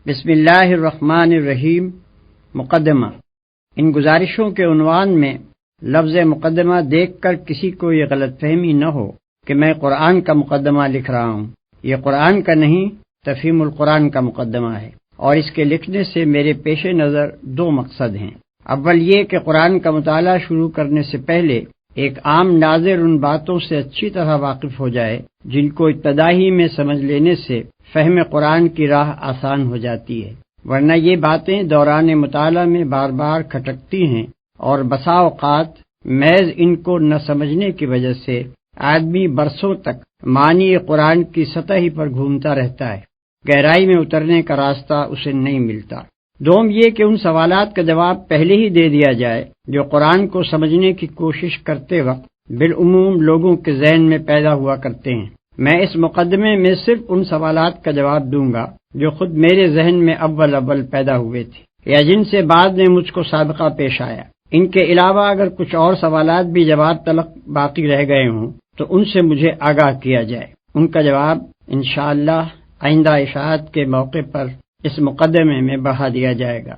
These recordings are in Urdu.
بسم اللہ الرحمن الرحیم۔ مقدمہ۔ ان گزارشوں کے عنوان میں لفظ مقدمہ دیکھ کر کسی کو یہ غلط فہمی نہ ہو کہ میں قرآن کا مقدمہ لکھ رہا ہوں۔ یہ قرآن کا نہیں، تفہیم القرآن کا مقدمہ ہے، اور اس کے لکھنے سے میرے پیش نظر دو مقصد ہیں۔ اول یہ کہ قرآن کا مطالعہ شروع کرنے سے پہلے ایک عام ناظر ان باتوں سے اچھی طرح واقف ہو جائے جن کو ابتدائی میں سمجھ لینے سے فہم قرآن کی راہ آسان ہو جاتی ہے، ورنہ یہ باتیں دوران مطالعہ میں بار بار کھٹکتی ہیں اور بسا اوقات محض ان کو نہ سمجھنے کی وجہ سے آدمی برسوں تک معنی قرآن کی سطح ہی پر گھومتا رہتا ہے، گہرائی میں اترنے کا راستہ اسے نہیں ملتا۔ دوم یہ کہ ان سوالات کا جواب پہلے ہی دے دیا جائے جو قرآن کو سمجھنے کی کوشش کرتے وقت بالعموم لوگوں کے ذہن میں پیدا ہوا کرتے ہیں۔ میں اس مقدمے میں صرف ان سوالات کا جواب دوں گا جو خود میرے ذہن میں اول پیدا ہوئے تھے یا جن سے بعد میں مجھ کو سابقہ پیش آیا۔ ان کے علاوہ اگر کچھ اور سوالات بھی جواب تلق باقی رہ گئے ہوں تو ان سے مجھے آگاہ کیا جائے، ان کا جواب انشاءاللہ آئندہ اشاعت کے موقع پر اس مقدمے میں بڑھا دیا جائے گا۔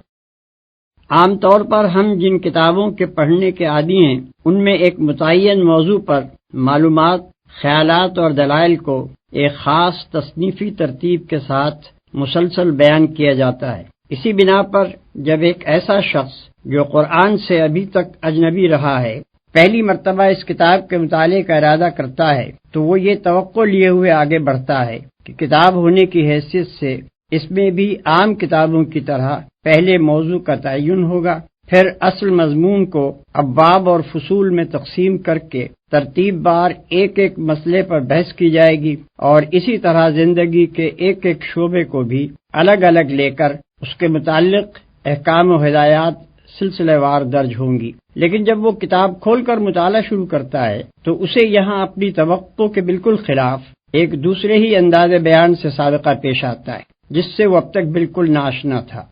عام طور پر ہم جن کتابوں کے پڑھنے کے عادی ہیں ان میں ایک متعین موضوع پر معلومات، خیالات اور دلائل کو ایک خاص تصنیفی ترتیب کے ساتھ مسلسل بیان کیا جاتا ہے۔ اسی بنا پر جب ایک ایسا شخص جو قرآن سے ابھی تک اجنبی رہا ہے پہلی مرتبہ اس کتاب کے مطالعے کا ارادہ کرتا ہے تو وہ یہ توقع لیے ہوئے آگے بڑھتا ہے کہ کتاب ہونے کی حیثیت سے اس میں بھی عام کتابوں کی طرح پہلے موضوع کا تعین ہوگا، پھر اصل مضمون کو ابواب اور فصول میں تقسیم کر کے ترتیب بار ایک ایک مسئلے پر بحث کی جائے گی، اور اسی طرح زندگی کے ایک ایک شعبے کو بھی الگ الگ لے کر اس کے متعلق احکام و ہدایات سلسلہ وار درج ہوں گی۔ لیکن جب وہ کتاب کھول کر مطالعہ شروع کرتا ہے تو اسے یہاں اپنی توقع کے بالکل خلاف ایک دوسرے ہی انداز بیان سے سابقہ پیش آتا ہے جس سے وہ اب تک بالکل ناآشنا تھا۔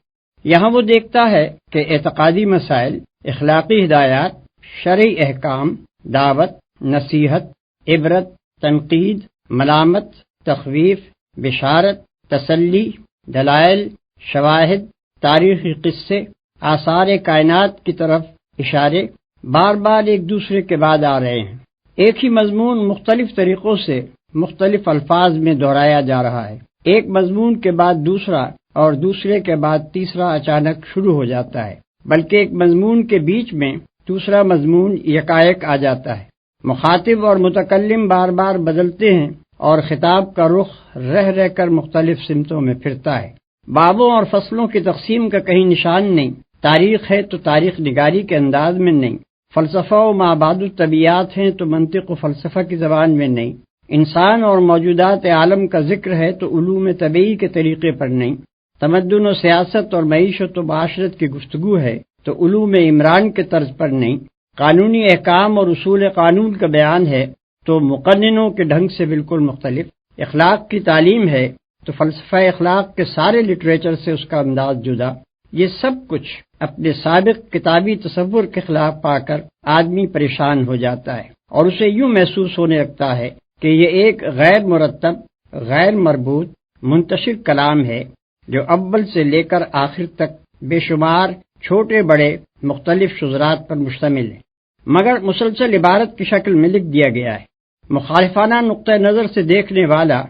یہاں وہ دیکھتا ہے کہ اعتقادی مسائل، اخلاقی ہدایات، شرعی احکام، دعوت، نصیحت، عبرت، تنقید، ملامت، تخویف، بشارت، تسلی، دلائل، شواہد، تاریخی قصے، آثار کائنات کی طرف اشارے بار بار ایک دوسرے کے بعد آ رہے ہیں۔ ایک ہی مضمون مختلف طریقوں سے مختلف الفاظ میں دہرایا جا رہا ہے، ایک مضمون کے بعد دوسرا اور دوسرے کے بعد تیسرا اچانک شروع ہو جاتا ہے، بلکہ ایک مضمون کے بیچ میں دوسرا مضمون یکایک آ جاتا ہے۔ مخاطب اور متکلم بار بار بدلتے ہیں اور خطاب کا رخ رہ رہ کر مختلف سمتوں میں پھرتا ہے۔ بابوں اور فصلوں کی تقسیم کا کہیں نشان نہیں، تاریخ ہے تو تاریخ نگاری کے انداز میں نہیں، فلسفہ و مابعد الطبیعات ہیں تو منطق و فلسفہ کی زبان میں نہیں، انسان اور موجودات عالم کا ذکر ہے تو علوم طبیعی کے طریقے پر نہیں، تمدن و سیاست اور معیشت و معاشرت کی گفتگو ہے تو علوم عمران کے طرز پر نہیں، قانونی احکام اور اصول قانون کا بیان ہے تو مقننوں کے ڈھنگ سے بالکل مختلف، اخلاق کی تعلیم ہے تو فلسفہ اخلاق کے سارے لٹریچر سے اس کا انداز جدا۔ یہ سب کچھ اپنے سابق کتابی تصور کے خلاف پا کر آدمی پریشان ہو جاتا ہے اور اسے یوں محسوس ہونے لگتا ہے کہ یہ ایک غیر مرتب، غیر مربوط، منتشر کلام ہے جو اول سے لے کر آخر تک بے شمار چھوٹے بڑے مختلف شذرات پر مشتمل ہے، مگر مسلسل عبارت کی شکل میں لکھ دیا گیا ہے۔ مخالفانہ نقطہ نظر سے دیکھنے والا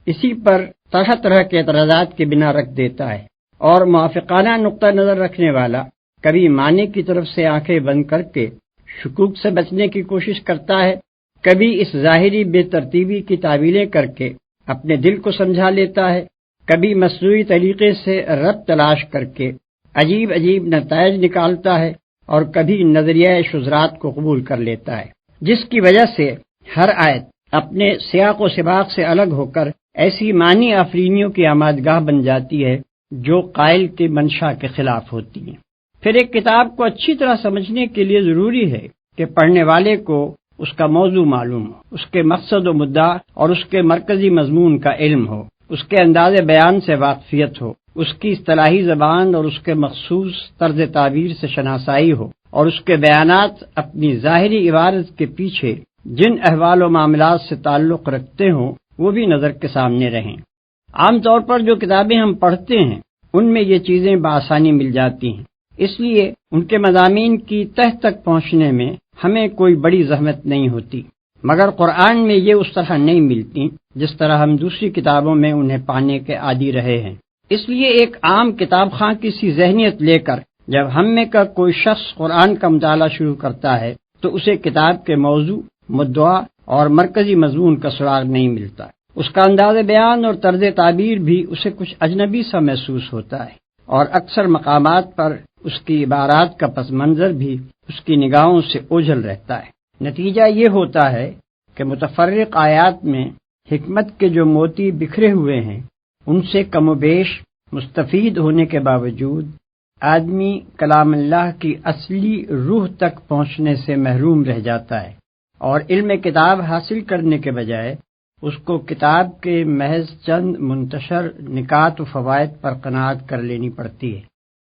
اسی پر طرح طرح کے اعتراضات کی بنا رکھ دیتا ہے، اور موافقانہ نقطہ نظر رکھنے والا کبھی معنی کی طرف سے آنکھیں بند کر کے شکوک سے بچنے کی کوشش کرتا ہے، کبھی اس ظاہری بے ترتیبی کی تعویلیں کر کے اپنے دل کو سمجھا لیتا ہے، کبھی مصنوعی طریقے سے ربط تلاش کر کے عجیب عجیب نتائج نکالتا ہے، اور کبھی نظریہ شذرات کو قبول کر لیتا ہے، جس کی وجہ سے ہر آیت اپنے سیاق و سباق سے الگ ہو کر ایسی معنی آفرینیوں کی آمادگاہ بن جاتی ہے جو قائل کی منشا کے خلاف ہوتی ہیں۔ پھر ایک کتاب کو اچھی طرح سمجھنے کے لیے ضروری ہے کہ پڑھنے والے کو اس کا موضوع معلوم ہو، اس کے مقصد و مدعا اور اس کے مرکزی مضمون کا علم ہو، اس کے انداز بیان سے واقفیت ہو، اس کی اصطلاحی زبان اور اس کے مخصوص طرز تعبیر سے شناسائی ہو، اور اس کے بیانات اپنی ظاہری عبارت کے پیچھے جن احوال و معاملات سے تعلق رکھتے ہوں وہ بھی نظر کے سامنے رہیں۔ عام طور پر جو کتابیں ہم پڑھتے ہیں ان میں یہ چیزیں بآسانی مل جاتی ہیں، اس لیے ان کے مضامین کی تہ تک پہنچنے میں ہمیں کوئی بڑی زحمت نہیں ہوتی، مگر قرآن میں یہ اس طرح نہیں ملتی جس طرح ہم دوسری کتابوں میں انہیں پانے کے عادی رہے ہیں۔ اس لیے ایک عام کتاب خواں کی سی ذہنیت لے کر جب ہم میں کا کوئی شخص قرآن کا مطالعہ شروع کرتا ہے تو اسے کتاب کے موضوع، مدعا اور مرکزی مضمون کا سراغ نہیں ملتا۔ اس کا انداز بیان اور طرز تعبیر بھی اسے کچھ اجنبی سا محسوس ہوتا ہے، اور اکثر مقامات پر اس کی عبارات کا پس منظر بھی اس کی نگاہوں سے اوجھل رہتا ہے۔ نتیجہ یہ ہوتا ہے کہ متفرق آیات میں حکمت کے جو موتی بکھرے ہوئے ہیں ان سے کم و بیش مستفید ہونے کے باوجود آدمی کلام اللہ کی اصلی روح تک پہنچنے سے محروم رہ جاتا ہے، اور علم کتاب حاصل کرنے کے بجائے اس کو کتاب کے محض چند منتشر نکات و فوائد پر قناعت کر لینی پڑتی ہے۔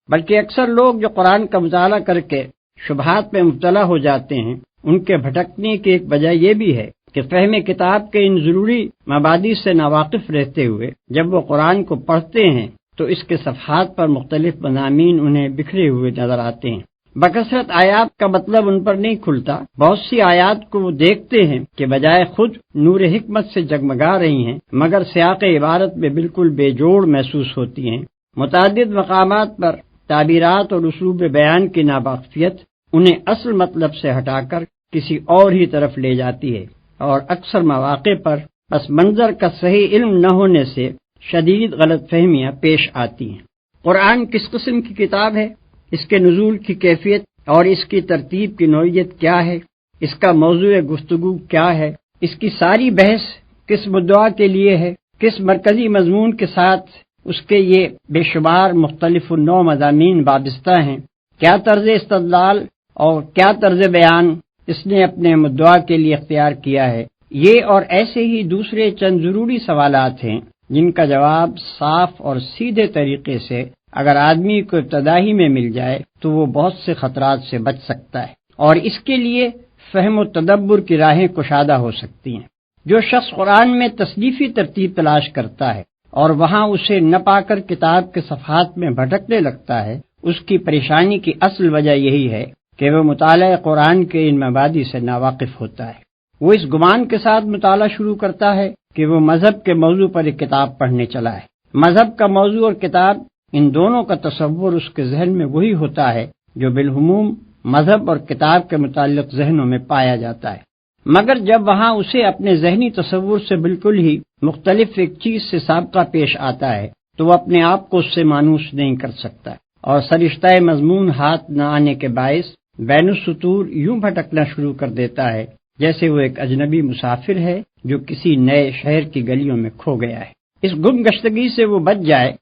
بلکہ اکثر لوگ جو قرآن کا مطالعہ کر کے شبہات میں مبتلا ہو جاتے ہیں، ان کے بھٹکنے کی ایک وجہ یہ بھی ہے کہ فہم کتاب کے ان ضروری مبادی سے ناواقف رہتے ہوئے جب وہ قرآن کو پڑھتے ہیں تو اس کے صفحات پر مختلف مضامین انہیں بکھرے ہوئے نظر آتے ہیں۔ بکثرت آیات کا مطلب ان پر نہیں کھلتا۔ بہت سی آیات کو وہ دیکھتے ہیں کہ بجائے خود نور حکمت سے جگمگا رہی ہیں مگر سیاق عبارت میں بالکل بے جوڑ محسوس ہوتی ہیں۔ متعدد مقامات پر تعبیرات اور اسلوب بیان کی ناواقفیت انہیں اصل مطلب سے ہٹا کر کسی اور ہی طرف لے جاتی ہے، اور اکثر مواقع پر پس منظر کا صحیح علم نہ ہونے سے شدید غلط فہمیاں پیش آتی ہیں۔ قرآن کس قسم کی کتاب ہے، اس کے نزول کی کیفیت اور اس کی ترتیب کی نوعیت کیا ہے، اس کا موضوع گفتگو کیا ہے، اس کی ساری بحث کس مدعا کے لیے ہے، کس مرکزی مضمون کے ساتھ اس کے یہ بے شمار مختلف النوع مضامین وابستہ ہیں، کیا طرز استدلال اور کیا طرز بیان اس نے اپنے مدعا کے لیے اختیار کیا ہے، یہ اور ایسے ہی دوسرے چند ضروری سوالات ہیں جن کا جواب صاف اور سیدھے طریقے سے اگر آدمی کو ابتدائی میں مل جائے تو وہ بہت سے خطرات سے بچ سکتا ہے، اور اس کے لیے فہم و تدبر کی راہیں کشادہ ہو سکتی ہیں۔ جو شخص قرآن میں تصنیفی ترتیب تلاش کرتا ہے اور وہاں اسے نہ پا کر کتاب کے صفحات میں بھٹکنے لگتا ہے، اس کی پریشانی کی اصل وجہ یہی ہے کہ وہ مطالعہ قرآن کے ان مبادی سے ناواقف ہوتا ہے۔ وہ اس گمان کے ساتھ مطالعہ شروع کرتا ہے کہ وہ مذہب کے موضوع پر ایک کتاب پڑھنے چلا ہے۔ مذہب کا موضوع اور کتاب، ان دونوں کا تصور اس کے ذہن میں وہی ہوتا ہے جو بالعموم مذہب اور کتاب کے متعلق ذہنوں میں پایا جاتا ہے، مگر جب وہاں اسے اپنے ذہنی تصور سے بالکل ہی مختلف ایک چیز سے سابقہ پیش آتا ہے تو وہ اپنے آپ کو اس سے مانوس نہیں کر سکتا، اور سرشتہ مضمون ہاتھ نہ آنے کے باعث بین السطور یوں بھٹکنا شروع کر دیتا ہے جیسے وہ ایک اجنبی مسافر ہے جو کسی نئے شہر کی گلیوں میں کھو گیا ہے۔ اس گم گشتگی سے وہ بچ جائے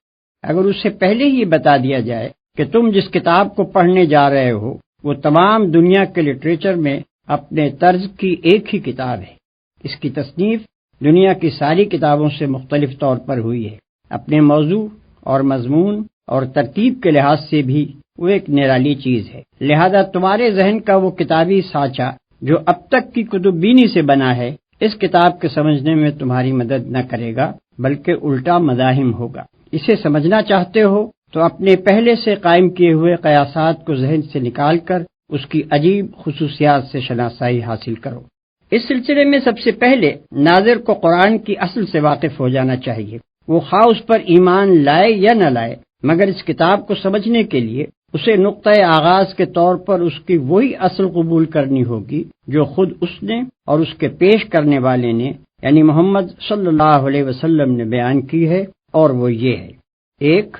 اگر اسے پہلے ہی بتا دیا جائے کہ تم جس کتاب کو پڑھنے جا رہے ہو وہ تمام دنیا کے لٹریچر میں اپنے طرز کی ایک ہی کتاب ہے۔ اس کی تصنیف دنیا کی ساری کتابوں سے مختلف طور پر ہوئی ہے، اپنے موضوع اور مضمون اور ترتیب کے لحاظ سے بھی وہ ایک نرالی چیز ہے، لہذا تمہارے ذہن کا وہ کتابی سانچہ جو اب تک کی کتب بینی سے بنا ہے اس کتاب کے سمجھنے میں تمہاری مدد نہ کرے گا بلکہ الٹا مزاحم ہوگا۔ اسے سمجھنا چاہتے ہو تو اپنے پہلے سے قائم کیے ہوئے قیاسات کو ذہن سے نکال کر اس کی عجیب خصوصیات سے شناسائی حاصل کرو۔ اس سلسلے میں سب سے پہلے ناظر کو قرآن کی اصل سے واقف ہو جانا چاہیے، وہ خواہ اس پر ایمان لائے یا نہ لائے، مگر اس کتاب کو سمجھنے کے لیے اسے نقطۂ آغاز کے طور پر اس کی وہی اصل قبول کرنی ہوگی جو خود اس نے اور اس کے پیش کرنے والے نے یعنی محمد صلی اللہ علیہ وسلم نے بیان کی ہے، اور وہ یہ ہے: ایک،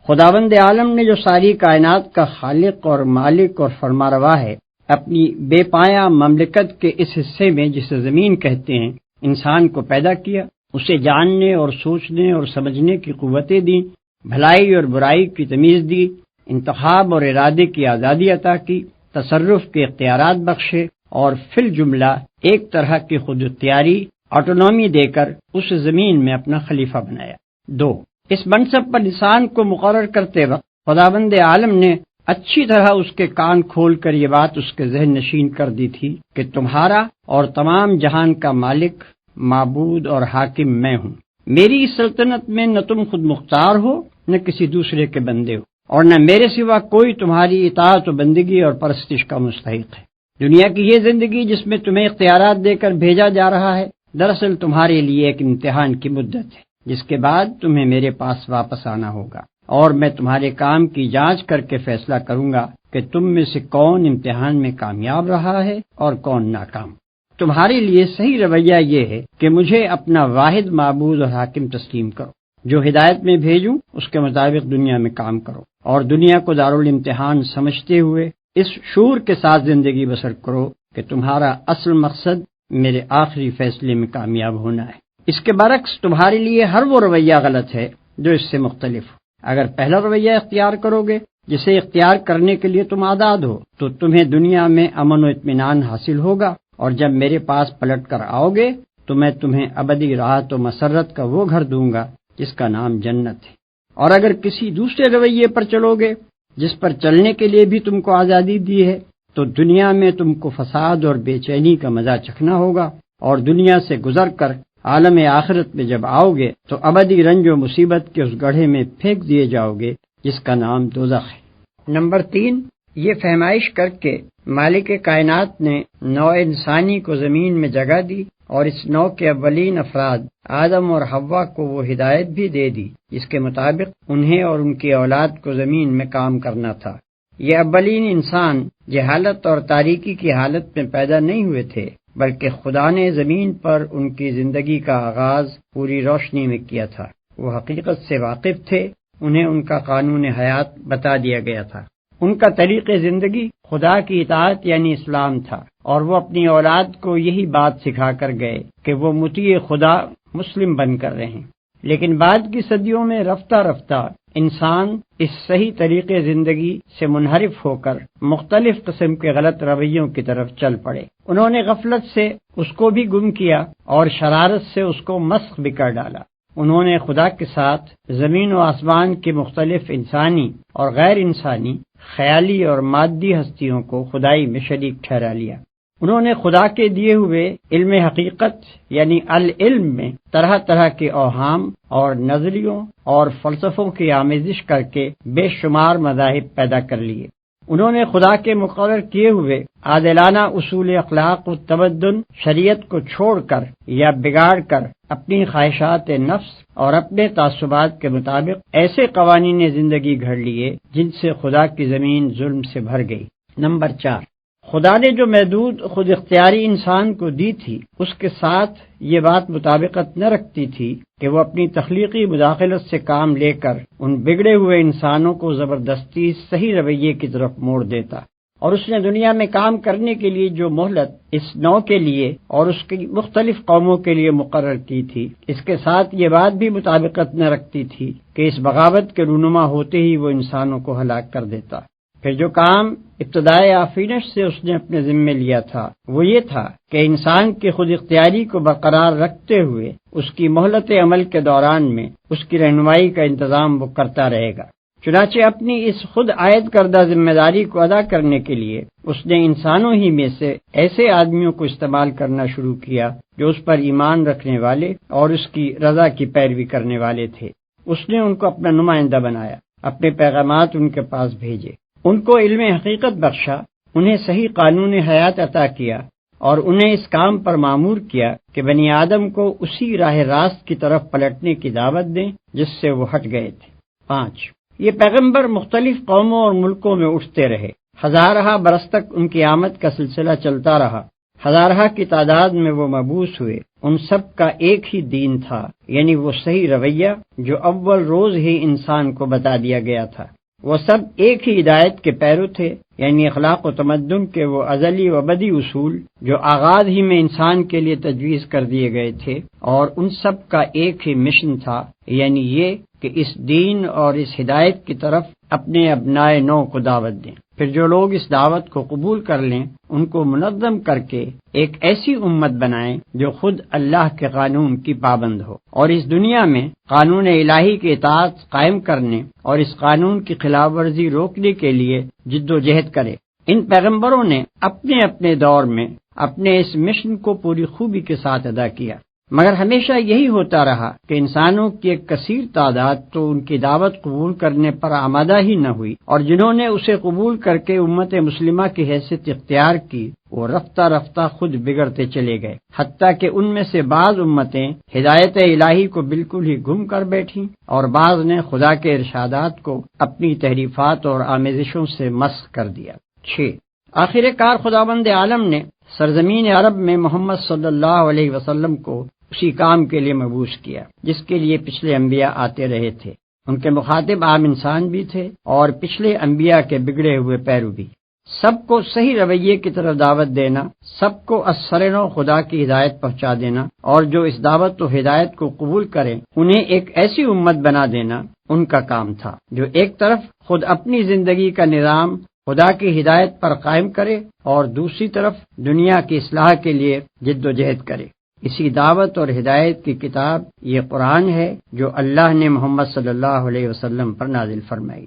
خداوند عالم نے جو ساری کائنات کا خالق اور مالک اور فرماروا ہے، اپنی بے پایہ مملکت کے اس حصے میں جسے زمین کہتے ہیں انسان کو پیدا کیا، اسے جاننے اور سوچنے اور سمجھنے کی قوتیں دیں، بھلائی اور برائی کی تمیز دی، انتخاب اور ارادے کی آزادی عطا کی، تصرف کے اختیارات بخشے، اور فی الجملہ ایک طرح کی خود اختیاری آٹونومی دے کر اس زمین میں اپنا خلیفہ بنایا۔ دو، اس منصب پر انسان کو مقرر کرتے وقت خداوند عالم نے اچھی طرح اس کے کان کھول کر یہ بات اس کے ذہن نشین کر دی تھی کہ تمہارا اور تمام جہان کا مالک، معبود اور حاکم میں ہوں۔ میری سلطنت میں نہ تم خود مختار ہو نہ کسی دوسرے کے بندے ہو، اور نہ میرے سوا کوئی تمہاری اطاعت و بندگی اور پرستش کا مستحق ہے۔ دنیا کی یہ زندگی جس میں تمہیں اختیارات دے کر بھیجا جا رہا ہے، دراصل تمہارے لیے ایک امتحان کی مدت ہے، جس کے بعد تمہیں میرے پاس واپس آنا ہوگا، اور میں تمہارے کام کی جانچ کر کے فیصلہ کروں گا کہ تم میں سے کون امتحان میں کامیاب رہا ہے اور کون ناکام۔ تمہارے لیے صحیح رویہ یہ ہے کہ مجھے اپنا واحد معبود اور حاکم تسلیم کرو، جو ہدایت میں بھیجوں اس کے مطابق دنیا میں کام کرو، اور دنیا کو دارالامتحان سمجھتے ہوئے اس شعور کے ساتھ زندگی بسر کرو کہ تمہارا اصل مقصد میرے آخری فیصلے میں کامیاب ہونا ہے۔ اس کے برعکس تمہارے لیے ہر وہ رویہ غلط ہے جو اس سے مختلف ہو۔ اگر پہلا رویہ اختیار کرو گے جسے اختیار کرنے کے لیے تم آزاد ہو، تو تمہیں دنیا میں امن و اطمینان حاصل ہوگا، اور جب میرے پاس پلٹ کر آؤ گے تو میں تمہیں ابدی راحت و مسرت کا وہ گھر دوں گا جس کا نام جنت ہے۔ اور اگر کسی دوسرے رویے پر چلو گے جس پر چلنے کے لیے بھی تم کو آزادی دی ہے، تو دنیا میں تم کو فساد اور بے چینی کا مزہ چکھنا ہوگا، اور دنیا سے گزر کر عالم آخرت میں جب آؤ گے تو ابدی رنج و مصیبت کے اس گڑھے میں پھینک دیے جاؤ گے جس کا نام دوزخ ہے۔ نمبر 3، یہ فہمائش کر کے مالک کائنات نے نوع انسانی کو زمین میں جگہ دی، اور اس نوع کے اولین افراد آدم اور حوا کو وہ ہدایت بھی دے دی جس کے مطابق انہیں اور ان کی اولاد کو زمین میں کام کرنا تھا۔ یہ اولین انسان جہالت اور تاریکی کی حالت میں پیدا نہیں ہوئے تھے، بلکہ خدا نے زمین پر ان کی زندگی کا آغاز پوری روشنی میں کیا تھا۔ وہ حقیقت سے واقف تھے، انہیں ان کا قانون حیات بتا دیا گیا تھا۔ ان کا طریق زندگی خدا کی اطاعت یعنی اسلام تھا، اور وہ اپنی اولاد کو یہی بات سکھا کر گئے کہ وہ مطیع خدا مسلم بن کر رہیں۔ لیکن بعد کی صدیوں میں رفتہ رفتہ انسان اس صحیح طریقے زندگی سے منحرف ہو کر مختلف قسم کے غلط رویوں کی طرف چل پڑے۔ انہوں نے غفلت سے اس کو بھی گم کیا اور شرارت سے اس کو مسخ بھی کر ڈالا۔ انہوں نے خدا کے ساتھ زمین و آسمان کی مختلف انسانی اور غیر انسانی، خیالی اور مادی ہستیوں کو خدائی میں شریک ٹھہرا لیا۔ انہوں نے خدا کے دیے ہوئے علم حقیقت یعنی العلم میں طرح طرح کے اوہام اور نظریوں اور فلسفوں کی آمیزش کر کے بے شمار مذاہب پیدا کر لیے۔ انہوں نے خدا کے مقرر کیے ہوئے عادلانہ اصول اخلاق و تمدن شریعت کو چھوڑ کر یا بگاڑ کر اپنی خواہشات نفس اور اپنے تعصبات کے مطابق ایسے قوانین زندگی گھڑ لیے جن سے خدا کی زمین ظلم سے بھر گئی۔ نمبر 4، خدا نے جو محدود خود اختیاری انسان کو دی تھی اس کے ساتھ یہ بات مطابقت نہ رکھتی تھی کہ وہ اپنی تخلیقی مداخلت سے کام لے کر ان بگڑے ہوئے انسانوں کو زبردستی صحیح رویے کی طرف موڑ دیتا، اور اس نے دنیا میں کام کرنے کے لیے جو مہلت اس نوع کے لیے اور اس کی مختلف قوموں کے لیے مقرر کی تھی، اس کے ساتھ یہ بات بھی مطابقت نہ رکھتی تھی کہ اس بغاوت کے رونما ہوتے ہی وہ انسانوں کو ہلاک کر دیتا۔ پھر جو کام ابتدائے آفرینش سے اس نے اپنے ذمے لیا تھا وہ یہ تھا کہ انسان کی خود اختیاری کو برقرار رکھتے ہوئے اس کی مہلت عمل کے دوران میں اس کی رہنمائی کا انتظام وہ کرتا رہے گا۔ چنانچہ اپنی اس خود عائد کردہ ذمہ داری کو ادا کرنے کے لیے اس نے انسانوں ہی میں سے ایسے آدمیوں کو استعمال کرنا شروع کیا جو اس پر ایمان رکھنے والے اور اس کی رضا کی پیروی کرنے والے تھے۔ اس نے ان کو اپنا نمائندہ بنایا، اپنے پیغامات ان کے پاس بھیجے، ان کو علم حقیقت بخشا، انہیں صحیح قانون حیات عطا کیا، اور انہیں اس کام پر مامور کیا کہ بنی آدم کو اسی راہ راست کی طرف پلٹنے کی دعوت دیں جس سے وہ ہٹ گئے تھے۔ 5، یہ پیغمبر مختلف قوموں اور ملکوں میں اٹھتے رہے، ہزارہ برس تک ان کی آمد کا سلسلہ چلتا رہا، ہزارہ کی تعداد میں وہ مبعوث ہوئے، ان سب کا ایک ہی دین تھا، یعنی وہ صحیح رویہ جو اول روز ہی انسان کو بتا دیا گیا تھا۔ وہ سب ایک ہی ہدایت کے پیرو تھے، یعنی اخلاق و تمدن کے وہ ازلی و ابدی اصول جو آغاز ہی میں انسان کے لیے تجویز کر دیے گئے تھے، اور ان سب کا ایک ہی مشن تھا، یعنی یہ کہ اس دین اور اس ہدایت کی طرف اپنے ابنائے نو کو دعوت دیں۔ پھر جو لوگ اس دعوت کو قبول کر لیں ان کو منظم کر کے ایک ایسی امت بنائیں جو خود اللہ کے قانون کی پابند ہو، اور اس دنیا میں قانون الہی کی اطاعت قائم کرنے اور اس قانون کی خلاف ورزی روکنے کے لیے جد و جہد کرے۔ ان پیغمبروں نے اپنے اپنے دور میں اپنے اس مشن کو پوری خوبی کے ساتھ ادا کیا۔ مگر ہمیشہ یہی ہوتا رہا کہ انسانوں کی ایک کثیر تعداد تو ان کی دعوت قبول کرنے پر آمادہ ہی نہ ہوئی، اور جنہوں نے اسے قبول کر کے امت مسلمہ کی حیثیت اختیار کی وہ رفتہ رفتہ خود بگڑتے چلے گئے، حتیٰ کہ ان میں سے بعض امتیں ہدایت الہی کو بالکل ہی گم کر بیٹھیں اور بعض نے خدا کے ارشادات کو اپنی تحریفات اور آمیزشوں سے مسخ کر دیا۔ 6۔ آخر کار خداوند عالم نے سرزمین عرب میں محمد صلی اللہ علیہ وسلم کو اسی کام کے لیے مبعوث کیا جس کے لیے پچھلے انبیاء آتے رہے تھے۔ ان کے مخاطب عام انسان بھی تھے اور پچھلے انبیاء کے بگڑے ہوئے پیرو بھی۔ سب کو صحیح رویے کی طرف دعوت دینا، سب کو از نو خدا کی ہدایت پہنچا دینا، اور جو اس دعوت و ہدایت کو قبول کریں انہیں ایک ایسی امت بنا دینا ان کا کام تھا جو ایک طرف خود اپنی زندگی کا نظام خدا کی ہدایت پر قائم کرے اور دوسری طرف دنیا کی اصلاح کے لیے جد و جہد کرے۔ اسی دعوت اور ہدایت کی کتاب یہ قرآن ہے جو اللہ نے محمد صلی اللہ علیہ وسلم پر نازل فرمائی۔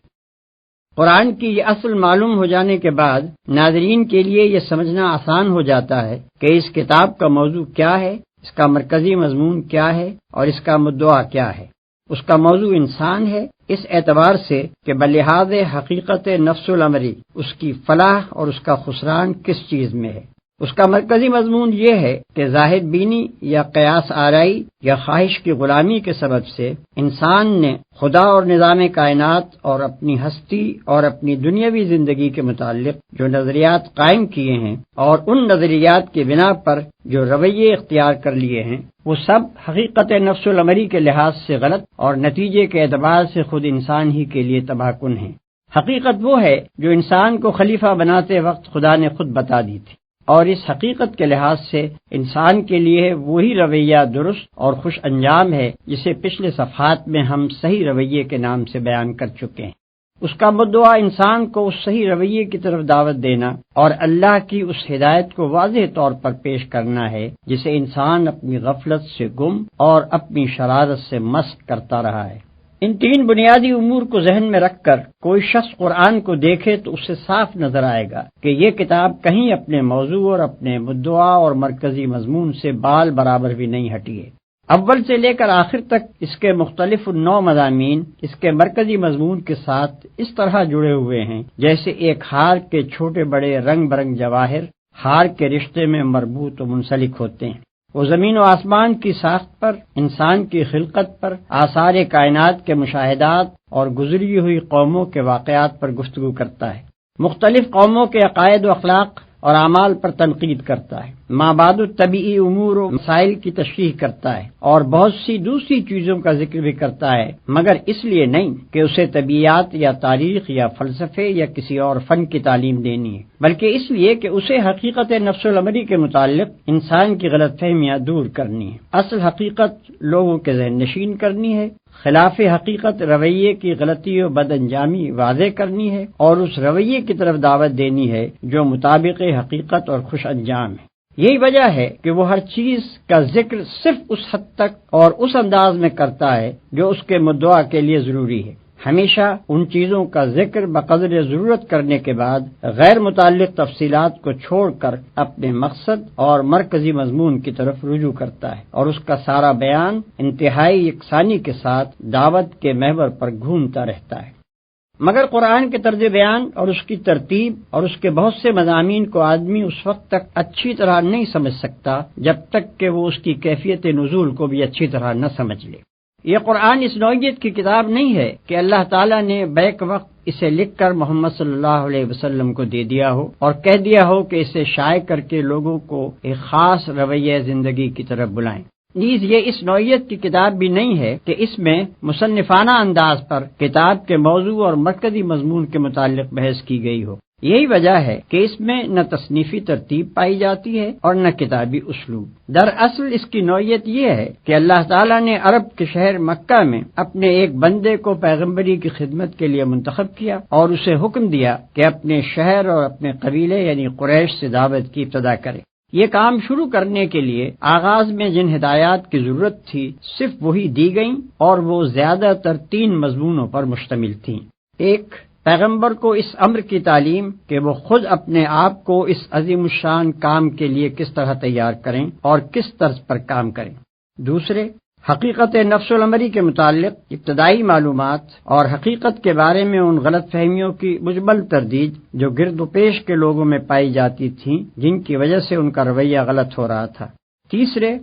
قرآن کی یہ اصل معلوم ہو جانے کے بعد ناظرین کے لیے یہ سمجھنا آسان ہو جاتا ہے کہ اس کتاب کا موضوع کیا ہے، اس کا مرکزی مضمون کیا ہے اور اس کا مدعا کیا ہے۔ اس کا موضوع انسان ہے، اس اعتبار سے کہ بلحاظ حقیقت نفس الامری اس کی فلاح اور اس کا خسران کس چیز میں ہے۔ اس کا مرکزی مضمون یہ ہے کہ ظاہر بینی یا قیاس آرائی یا خواہش کی غلامی کے سبب سے انسان نے خدا اور نظام کائنات اور اپنی ہستی اور اپنی دنیاوی زندگی کے متعلق جو نظریات قائم کیے ہیں اور ان نظریات کی بنا پر جو رویے اختیار کر لیے ہیں وہ سب حقیقت نفس الامری کے لحاظ سے غلط اور نتیجے کے اعتبار سے خود انسان ہی کے لیے تباہ کن ہیں۔ حقیقت وہ ہے جو انسان کو خلیفہ بناتے وقت خدا نے خود بتا دی تھی، اور اس حقیقت کے لحاظ سے انسان کے لیے وہی رویہ درست اور خوش انجام ہے جسے پچھلے صفحات میں ہم صحیح رویے کے نام سے بیان کر چکے ہیں۔ اس کا مدعا انسان کو اس صحیح رویے کی طرف دعوت دینا اور اللہ کی اس ہدایت کو واضح طور پر پیش کرنا ہے جسے انسان اپنی غفلت سے گم اور اپنی شرارت سے مست کرتا رہا ہے۔ ان تین بنیادی امور کو ذہن میں رکھ کر کوئی شخص قرآن کو دیکھے تو اسے صاف نظر آئے گا کہ یہ کتاب کہیں اپنے موضوع اور اپنے مدعا اور مرکزی مضمون سے بال برابر بھی نہیں ہٹی ہے۔ اول سے لے کر آخر تک اس کے مختلف نو مضامین اس کے مرکزی مضمون کے ساتھ اس طرح جڑے ہوئے ہیں جیسے ایک ہار کے چھوٹے بڑے رنگ برنگ جواہر ہار کے رشتے میں مربوط و منسلک ہوتے ہیں۔ وہ زمین و آسمان کی ساخت پر، انسان کی خلقت پر، آثار کائنات کے مشاہدات اور گزری ہوئی قوموں کے واقعات پر گفتگو کرتا ہے، مختلف قوموں کے عقائد و اخلاق اور اعمال پر تنقید کرتا ہے، مابعد الطبیعی امور و مسائل کی تشریح کرتا ہے اور بہت سی دوسری چیزوں کا ذکر بھی کرتا ہے، مگر اس لیے نہیں کہ اسے طبیعیات یا تاریخ یا فلسفے یا کسی اور فن کی تعلیم دینی ہے، بلکہ اس لیے کہ اسے حقیقت نفس الامری کے متعلق انسان کی غلط فہمیاں دور کرنی ہے، اصل حقیقت لوگوں کے ذہن نشین کرنی ہے، خلاف حقیقت رویے کی غلطی و بد انجامی واضح کرنی ہے اور اس رویے کی طرف دعوت دینی ہے جو مطابق حقیقت اور خوش انجام ہے۔ یہی وجہ ہے کہ وہ ہر چیز کا ذکر صرف اس حد تک اور اس انداز میں کرتا ہے جو اس کے مدعا کے لیے ضروری ہے، ہمیشہ ان چیزوں کا ذکر بقدر ضرورت کرنے کے بعد غیر متعلق تفصیلات کو چھوڑ کر اپنے مقصد اور مرکزی مضمون کی طرف رجوع کرتا ہے، اور اس کا سارا بیان انتہائی یکسانی کے ساتھ دعوت کے محور پر گھومتا رہتا ہے۔ مگر قرآن کے طرز بیان اور اس کی ترتیب اور اس کے بہت سے مضامین کو آدمی اس وقت تک اچھی طرح نہیں سمجھ سکتا جب تک کہ وہ اس کی کیفیت نزول کو بھی اچھی طرح نہ سمجھ لے۔ یہ قرآن اس نوعیت کی کتاب نہیں ہے کہ اللہ تعالیٰ نے بیک وقت اسے لکھ کر محمد صلی اللہ علیہ وسلم کو دے دیا ہو اور کہہ دیا ہو کہ اسے شائع کر کے لوگوں کو ایک خاص رویہ زندگی کی طرف بلائیں۔ نیز یہ اس نوعیت کی کتاب بھی نہیں ہے کہ اس میں مصنفانہ انداز پر کتاب کے موضوع اور مرکزی مضمون کے متعلق بحث کی گئی ہو۔ یہی وجہ ہے کہ اس میں نہ تصنیفی ترتیب پائی جاتی ہے اور نہ کتابی اسلوب۔ دراصل اس کی نوعیت یہ ہے کہ اللہ تعالیٰ نے عرب کے شہر مکہ میں اپنے ایک بندے کو پیغمبری کی خدمت کے لیے منتخب کیا اور اسے حکم دیا کہ اپنے شہر اور اپنے قبیلے یعنی قریش سے دعوت کی ابتدا کرے۔ یہ کام شروع کرنے کے لیے آغاز میں جن ہدایات کی ضرورت تھی صرف وہی دی گئیں اور وہ زیادہ تر 3 مضمونوں پر مشتمل تھیں۔ ایک، پیغمبر کو اس امر کی تعلیم کہ وہ خود اپنے آپ کو اس عظیم الشان کام کے لیے کس طرح تیار کریں اور کس طرز پر کام کریں۔ دوسرے، حقیقت نفس الامری کے متعلق ابتدائی معلومات اور حقیقت کے بارے میں ان غلط فہمیوں کی مجمل تردید جو گرد و پیش کے لوگوں میں پائی جاتی تھیں، جن کی وجہ سے ان کا رویہ غلط ہو رہا تھا۔ تیسرے،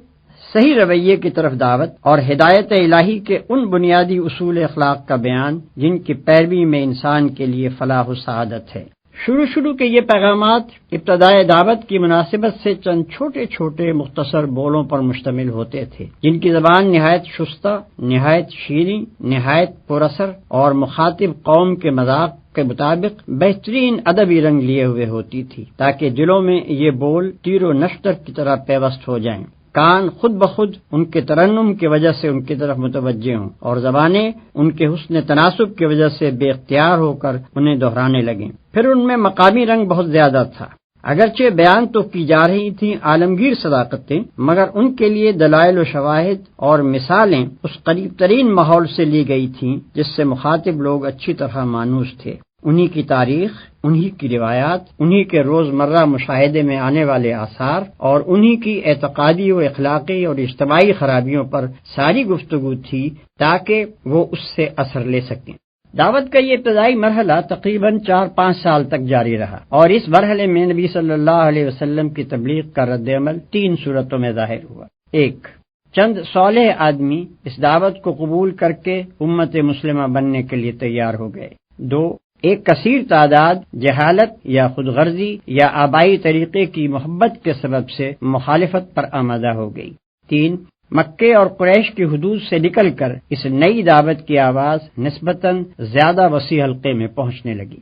صحیح رویے کی طرف دعوت اور ہدایت الہی کے ان بنیادی اصول اخلاق کا بیان جن کی پیروی میں انسان کے لیے فلاح و سعادت ہے۔ شروع کے یہ پیغامات ابتدائے دعوت کی مناسبت سے چند چھوٹے چھوٹے مختصر بولوں پر مشتمل ہوتے تھے، جن کی زبان نہایت شستہ، نہایت شیریں، نہایت پر اثر اور مخاطب قوم کے مذاق کے مطابق بہترین ادبی رنگ لیے ہوئے ہوتی تھی، تاکہ دلوں میں یہ بول تیر و نشتر کی طرح پیوست ہو جائیں، کان خود بخود ان کے ترنم کی وجہ سے ان کی طرف متوجہ ہوں، اور زبانیں ان کے حسن تناسب کی وجہ سے بے اختیار ہو کر انہیں دہرانے لگیں۔ پھر ان میں مقامی رنگ بہت زیادہ تھا، اگرچہ بیان تو کی جا رہی تھیں عالمگیر صداقتیں، مگر ان کے لیے دلائل و شواہد اور مثالیں اس قریب ترین ماحول سے لی گئی تھیں جس سے مخاطب لوگ اچھی طرح مانوس تھے۔ انہی کی تاریخ، انہی کی روایات، انہی کے روزمرہ مشاہدے میں آنے والے آثار اور انہی کی اعتقادی و اخلاقی اور اجتماعی خرابیوں پر ساری گفتگو تھی تاکہ وہ اس سے اثر لے سکیں۔ دعوت کا یہ ابتدائی مرحلہ تقریباً 4-5 سال تک جاری رہا، اور اس مرحلے میں نبی صلی اللہ علیہ وسلم کی تبلیغ کا رد عمل 3 صورتوں میں ظاہر ہوا۔ 1، چند صالح آدمی اس دعوت کو قبول کر کے امت مسلمہ بننے کے لیے تیار ہو گئے۔ 2، ایک کثیر تعداد جہالت یا خود غرضی یا آبائی طریقے کی محبت کے سبب سے مخالفت پر آمادہ ہو گئی۔ 3، مکے اور قریش کی حدود سے نکل کر اس نئی دعوت کی آواز نسبتاً زیادہ وسیع حلقے میں پہنچنے لگی۔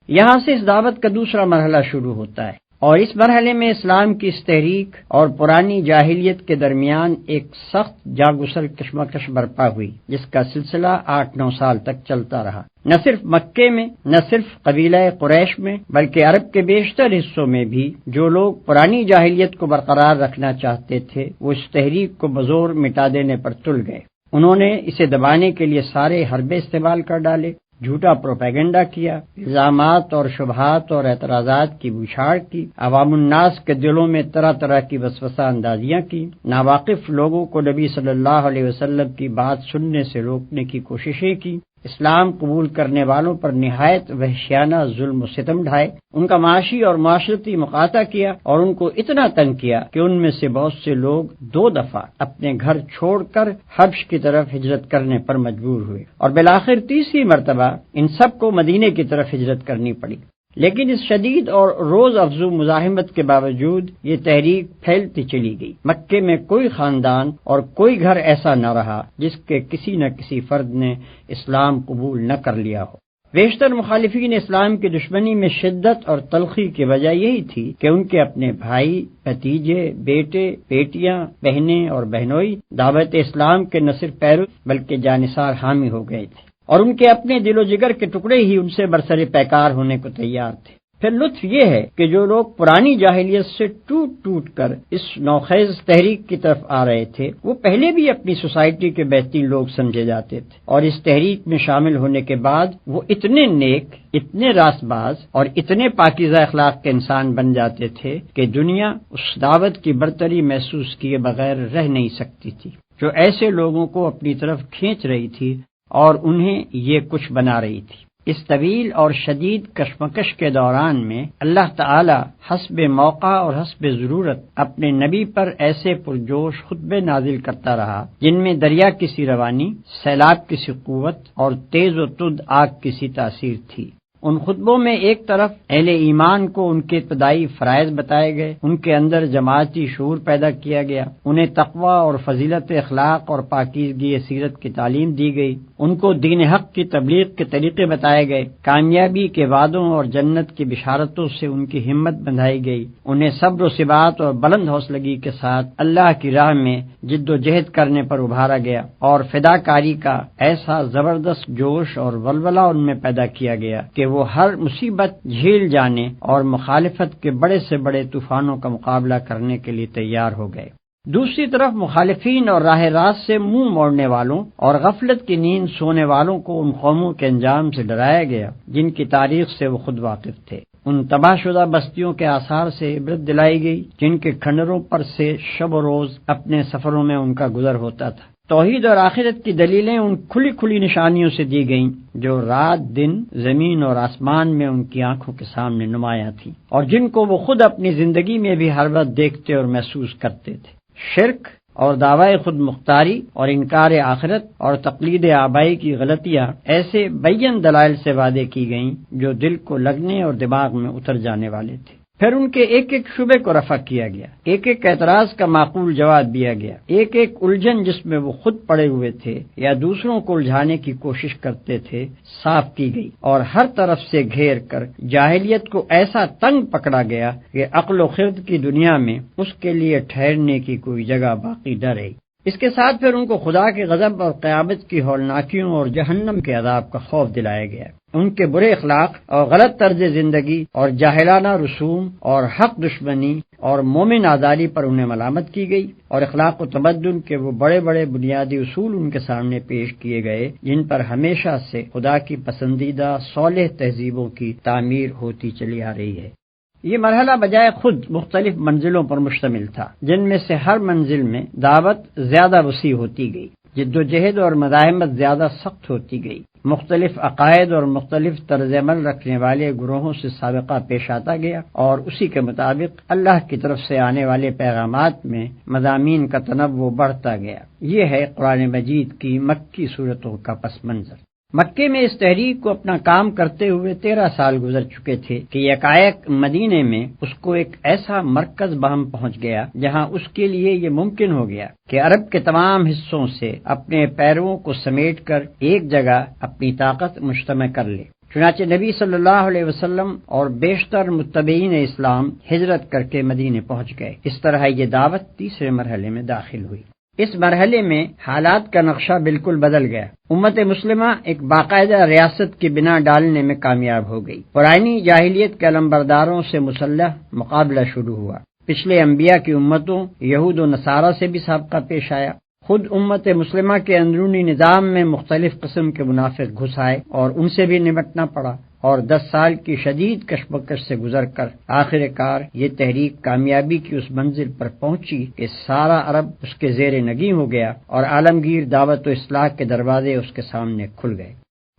یہاں سے اس دعوت کا دوسرا مرحلہ شروع ہوتا ہے، اور اس مرحلے میں اسلام کی اس تحریک اور پرانی جاہلیت کے درمیان ایک سخت جاگسر کشمکش برپا ہوئی، جس کا سلسلہ 8-9 سال تک چلتا رہا۔ نہ صرف مکے میں، نہ صرف قبیلہ قریش میں، بلکہ عرب کے بیشتر حصوں میں بھی جو لوگ پرانی جاہلیت کو برقرار رکھنا چاہتے تھے، وہ اس تحریک کو بزور مٹا دینے پر تل گئے۔ انہوں نے اسے دبانے کے لیے سارے حربے استعمال کر ڈالے، جھوٹا پروپیگنڈا کیا، الزامات اور شبہات اور اعتراضات کی بوچھاڑ کی، عوام الناس کے دلوں میں طرح طرح کی وسوسہ اندازیاں کی، ناواقف لوگوں کو نبی صلی اللہ علیہ وسلم کی بات سننے سے روکنے کی کوششیں کی، اسلام قبول کرنے والوں پر نہایت وحشیانہ ظلم و ستم ڈھائے، ان کا معاشی اور معاشرتی مقاطع کیا، اور ان کو اتنا تنگ کیا کہ ان میں سے بہت سے لوگ 2 دفعہ اپنے گھر چھوڑ کر حبش کی طرف ہجرت کرنے پر مجبور ہوئے، اور بالآخر تیسری مرتبہ ان سب کو مدینے کی طرف ہجرت کرنی پڑی۔ لیکن اس شدید اور روز افزوں مزاحمت کے باوجود یہ تحریک پھیلتی چلی گئی۔ مکے میں کوئی خاندان اور کوئی گھر ایسا نہ رہا جس کے کسی نہ کسی فرد نے اسلام قبول نہ کر لیا ہو۔ بیشتر مخالفین اسلام کی دشمنی میں شدت اور تلخی کی وجہ یہی تھی کہ ان کے اپنے بھائی، بھتیجے، بیٹے، بیٹیاں، بہنیں اور بہنوئی دعوت اسلام کے نہ صرف پیرو بلکہ جانثار حامی ہو گئے تھے، اور ان کے اپنے دل و جگر کے ٹکڑے ہی ان سے برسر پیکار ہونے کو تیار تھے۔ پھر لطف یہ ہے کہ جو لوگ پرانی جاہلیت سے ٹوٹ ٹوٹ کر اس نوخیز تحریک کی طرف آ رہے تھے، وہ پہلے بھی اپنی سوسائٹی کے بہترین لوگ سمجھے جاتے تھے، اور اس تحریک میں شامل ہونے کے بعد وہ اتنے نیک، اتنے راست باز اور اتنے پاکیزہ اخلاق کے انسان بن جاتے تھے کہ دنیا اس دعوت کی برتری محسوس کیے بغیر رہ نہیں سکتی تھی، جو ایسے لوگوں کو اپنی طرف کھینچ رہی تھی اور انہیں یہ کچھ بنا رہی تھی۔ اس طویل اور شدید کشمکش کے دوران میں اللہ تعالی حسب موقع اور حسب ضرورت اپنے نبی پر ایسے پرجوش خطبے نازل کرتا رہا جن میں دریا کی سی روانی، سیلاب کی سی قوت اور تیز و تند آگ کی سی تاثیر تھی۔ ان خطبوں میں ایک طرف اہل ایمان کو ان کے ابتدائی فرائض بتائے گئے، ان کے اندر جماعتی شعور پیدا کیا گیا، انہیں تقوی اور فضیلت اخلاق اور پاکیزگی سیرت کی تعلیم دی گئی، ان کو دین حق کی تبلیغ کے طریقے بتائے گئے، کامیابی کے وعدوں اور جنت کی بشارتوں سے ان کی ہمت بندھائی گئی، انہیں صبر و ثبات اور بلند حوصلگی کے ساتھ اللہ کی راہ میں جد و جہد کرنے پر ابھارا گیا، اور فداکاری کا ایسا زبردست جوش اور ولولہ ان میں پیدا کیا گیا کہ وہ ہر مصیبت جھیل جانے اور مخالفت کے بڑے سے بڑے طوفانوں کا مقابلہ کرنے کے لیے تیار ہو گئے۔ دوسری طرف مخالفین اور راہ راست سے منہ موڑنے والوں اور غفلت کی نیند سونے والوں کو ان قوموں کے انجام سے ڈرایا گیا جن کی تاریخ سے وہ خود واقف تھے۔ ان تباہ شدہ بستیوں کے آثار سے عبرت دلائی گئی جن کے کھنڈروں پر سے شب و روز اپنے سفروں میں ان کا گزر ہوتا تھا۔ توحید اور آخرت کی دلیلیں ان کھلی کھلی نشانیوں سے دی گئیں جو رات دن زمین اور آسمان میں ان کی آنکھوں کے سامنے نمایاں تھیں، اور جن کو وہ خود اپنی زندگی میں بھی ہر وقت دیکھتے اور محسوس کرتے تھے۔ شرک اور دعوی خود مختاری اور انکار آخرت اور تقلید آبائی کی غلطیاں ایسے بین دلائل سے وعدے کی گئیں جو دل کو لگنے اور دماغ میں اتر جانے والے تھے۔ پھر ان کے ایک ایک شبے کو رفع کیا گیا، ایک ایک اعتراض کا معقول جواب دیا گیا، ایک ایک الجھن جس میں وہ خود پڑے ہوئے تھے یا دوسروں کو الجھانے کی کوشش کرتے تھے صاف کی گئی، اور ہر طرف سے گھیر کر جاہلیت کو ایسا تنگ پکڑا گیا کہ عقل و خرد کی دنیا میں اس کے لیے ٹھہرنے کی کوئی جگہ باقی نہ رہی۔ اس کے ساتھ پھر ان کو خدا کے غضب اور قیامت کی ہولناکیوں اور جہنم کے عذاب کا خوف دلایا گیا۔ ان کے برے اخلاق اور غلط طرز زندگی اور جاہلانہ رسوم اور حق دشمنی اور مومن آزاری پر انہیں ملامت کی گئی، اور اخلاق و تمدن کے وہ بڑے بڑے بنیادی اصول ان کے سامنے پیش کیے گئے جن پر ہمیشہ سے خدا کی پسندیدہ صالح تہذیبوں کی تعمیر ہوتی چلی آ رہی ہے۔ یہ مرحلہ بجائے خود مختلف منزلوں پر مشتمل تھا، جن میں سے ہر منزل میں دعوت زیادہ وسیع ہوتی گئی، جد و جہد اور مزاحمت زیادہ سخت ہوتی گئی، مختلف عقائد اور مختلف طرز عمل رکھنے والے گروہوں سے سابقہ پیش آتا گیا، اور اسی کے مطابق اللہ کی طرف سے آنے والے پیغامات میں مضامین کا تنوع بڑھتا گیا۔ یہ ہے قرآن مجید کی مکی صورتوں کا پس منظر۔ مکے میں اس تحریک کو اپنا کام کرتے ہوئے 13 سال گزر چکے تھے کہ یکایک مدینے میں اس کو ایک ایسا مرکز بہم پہنچ گیا جہاں اس کے لیے یہ ممکن ہو گیا کہ عرب کے تمام حصوں سے اپنے پیرووں کو سمیٹ کر ایک جگہ اپنی طاقت مجتمع کر لے۔ چنانچہ نبی صلی اللہ علیہ وسلم اور بیشتر متبعین اسلام ہجرت کر کے مدینے پہنچ گئے۔ اس طرح یہ دعوت تیسرے مرحلے میں داخل ہوئی۔ اس مرحلے میں حالات کا نقشہ بالکل بدل گیا۔ امت مسلمہ ایک باقاعدہ ریاست کی بنا ڈالنے میں کامیاب ہو گئی۔ پرانی جاہلیت کے علمبرداروں سے مسلح مقابلہ شروع ہوا۔ پچھلے انبیاء کی امتوں یہود و نصارہ سے بھی سابقہ پیش آیا۔ خود امت مسلمہ کے اندرونی نظام میں مختلف قسم کے منافق گھس آئے اور ان سے بھی نمٹنا پڑا، اور 10 سال کی شدید کشمکش سے گزر کر آخر کار یہ تحریک کامیابی کی اس منزل پر پہنچی کہ سارا عرب اس کے زیر نگیں ہو گیا اور عالمگیر دعوت و اصلاح کے دروازے اس کے سامنے کھل گئے۔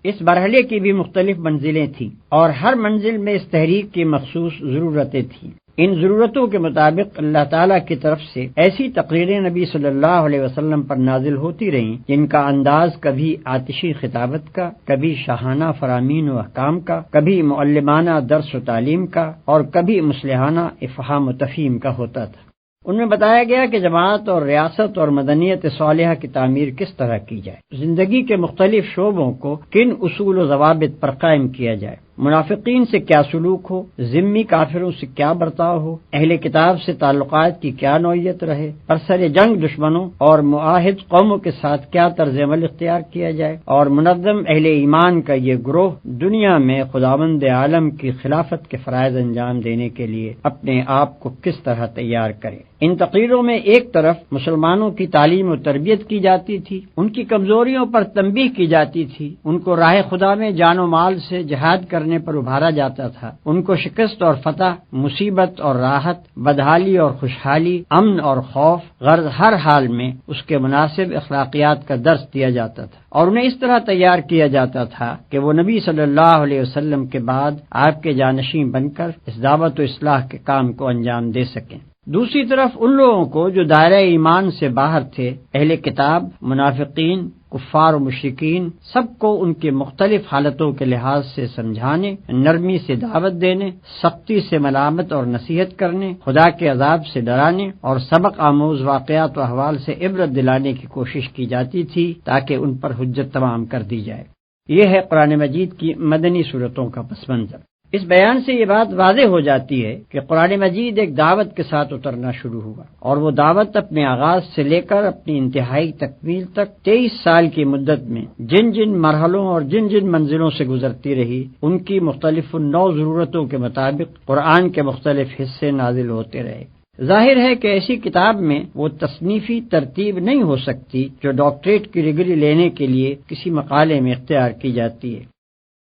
اس مرحلے کی بھی مختلف منزلیں تھیں، اور ہر منزل میں اس تحریک کی مخصوص ضرورتیں تھیں۔ ان ضرورتوں کے مطابق اللہ تعالیٰ کی طرف سے ایسی تقریریں نبی صلی اللہ علیہ وسلم پر نازل ہوتی رہیں جن کا انداز کبھی آتشی خطابت کا، کبھی شاہانہ فرامین و احکام کا، کبھی معلمانہ درس و تعلیم کا، اور کبھی مصلحانہ افہام و تفہیم کا ہوتا تھا۔ ان میں بتایا گیا کہ جماعت اور ریاست اور مدنیت صالحہ کی تعمیر کس طرح کی جائے، زندگی کے مختلف شعبوں کو کن اصول و ضوابط پر قائم کیا جائے، منافقین سے کیا سلوک ہو، ذمی کافروں سے کیا برتاؤ ہو، اہل کتاب سے تعلقات کی کیا نوعیت رہے، برسر جنگ دشمنوں اور معاہد قوموں کے ساتھ کیا طرز عمل اختیار کیا جائے، اور منظم اہل ایمان کا یہ گروہ دنیا میں خداوند عالم کی خلافت کے فرائض انجام دینے کے لیے اپنے آپ کو کس طرح تیار کرے۔ ان تقریروں میں ایک طرف مسلمانوں کی تعلیم و تربیت کی جاتی تھی، ان کی کمزوریوں پر تنبیہ کی جاتی تھی، ان کو راہ خدا میں جان و مال سے جہاد کرنے پر ابھارا جاتا تھا، ان کو شکست اور فتح، مصیبت اور راحت، بدحالی اور خوشحالی، امن اور خوف، غرض ہر حال میں اس کے مناسب اخلاقیات کا درس دیا جاتا تھا، اور انہیں اس طرح تیار کیا جاتا تھا کہ وہ نبی صلی اللہ علیہ وسلم کے بعد آپ کے جانشین بن کر اس دعوت و اصلاح کے کام کو انجام دے سکیں۔ دوسری طرف ان لوگوں کو جو دائرہ ایمان سے باہر تھے، اہل کتاب، منافقین، کفار و مشرکین، سب کو ان کی مختلف حالتوں کے لحاظ سے سمجھانے، نرمی سے دعوت دینے، سختی سے ملامت اور نصیحت کرنے، خدا کے عذاب سے ڈرانے اور سبق آموز واقعات و احوال سے عبرت دلانے کی کوشش کی جاتی تھی تاکہ ان پر حجت تمام کر دی جائے۔ یہ ہے قرآن مجید کی مدنی صورتوں کا پس منظر۔ اس بیان سے یہ بات واضح ہو جاتی ہے کہ قرآن مجید ایک دعوت کے ساتھ اترنا شروع ہوا، اور وہ دعوت اپنے آغاز سے لے کر اپنی انتہائی تکمیل تک 23 سال کی مدت میں جن جن مرحلوں اور جن جن منزلوں سے گزرتی رہی، ان کی مختلف نو ضرورتوں کے مطابق قرآن کے مختلف حصے نازل ہوتے رہے۔ ظاہر ہے کہ ایسی کتاب میں وہ تصنیفی ترتیب نہیں ہو سکتی جو ڈاکٹریٹ کی ڈگری لینے کے لیے کسی مقالے میں اختیار کی جاتی ہے۔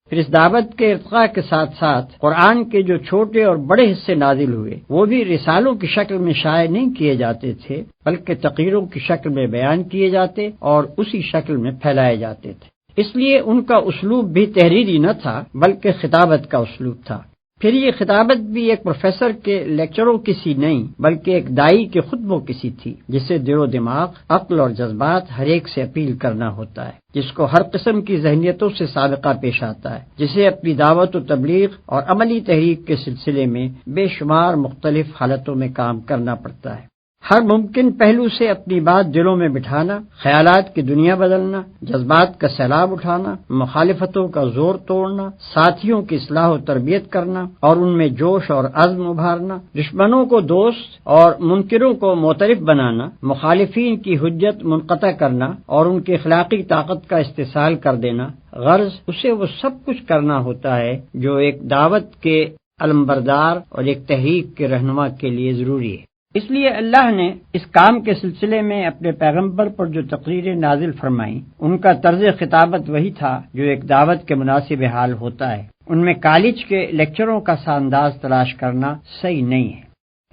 پھر اس دعوت کے ارتقاء کے ساتھ ساتھ قرآن کے جو چھوٹے اور بڑے حصے نازل ہوئے وہ بھی رسالوں کی شکل میں شائع نہیں کیے جاتے تھے، بلکہ تقریروں کی شکل میں بیان کیے جاتے اور اسی شکل میں پھیلائے جاتے تھے۔ اس لیے ان کا اسلوب بھی تحریری نہ تھا بلکہ خطابت کا اسلوب تھا۔ پھر یہ خطابت بھی ایک پروفیسر کے لیکچروں کی سی نہیں بلکہ ایک دائی کے خطبوں کی سی تھی، جسے دل و دماغ، عقل اور جذبات ہر ایک سے اپیل کرنا ہوتا ہے، جس کو ہر قسم کی ذہنیتوں سے سابقہ پیش آتا ہے، جسے اپنی دعوت و تبلیغ اور عملی تحریک کے سلسلے میں بے شمار مختلف حالتوں میں کام کرنا پڑتا ہے۔ ہر ممکن پہلو سے اپنی بات دلوں میں بٹھانا، خیالات کی دنیا بدلنا، جذبات کا سیلاب اٹھانا، مخالفتوں کا زور توڑنا، ساتھیوں کی اصلاح و تربیت کرنا اور ان میں جوش اور عزم ابھارنا، دشمنوں کو دوست اور منکروں کو معترف بنانا، مخالفین کی حجت منقطع کرنا اور ان کی اخلاقی طاقت کا استحصال کر دینا، غرض اسے وہ سب کچھ کرنا ہوتا ہے جو ایک دعوت کے علمبردار اور ایک تحریک کے رہنما کے لیے ضروری ہے۔ اس لیے اللہ نے اس کام کے سلسلے میں اپنے پیغمبر پر جو تقریریں نازل فرمائیں ان کا طرز خطابت وہی تھا جو ایک دعوت کے مناسب حال ہوتا ہے۔ ان میں کالج کے لیکچروں کا سا انداز تلاش کرنا صحیح نہیں ہے۔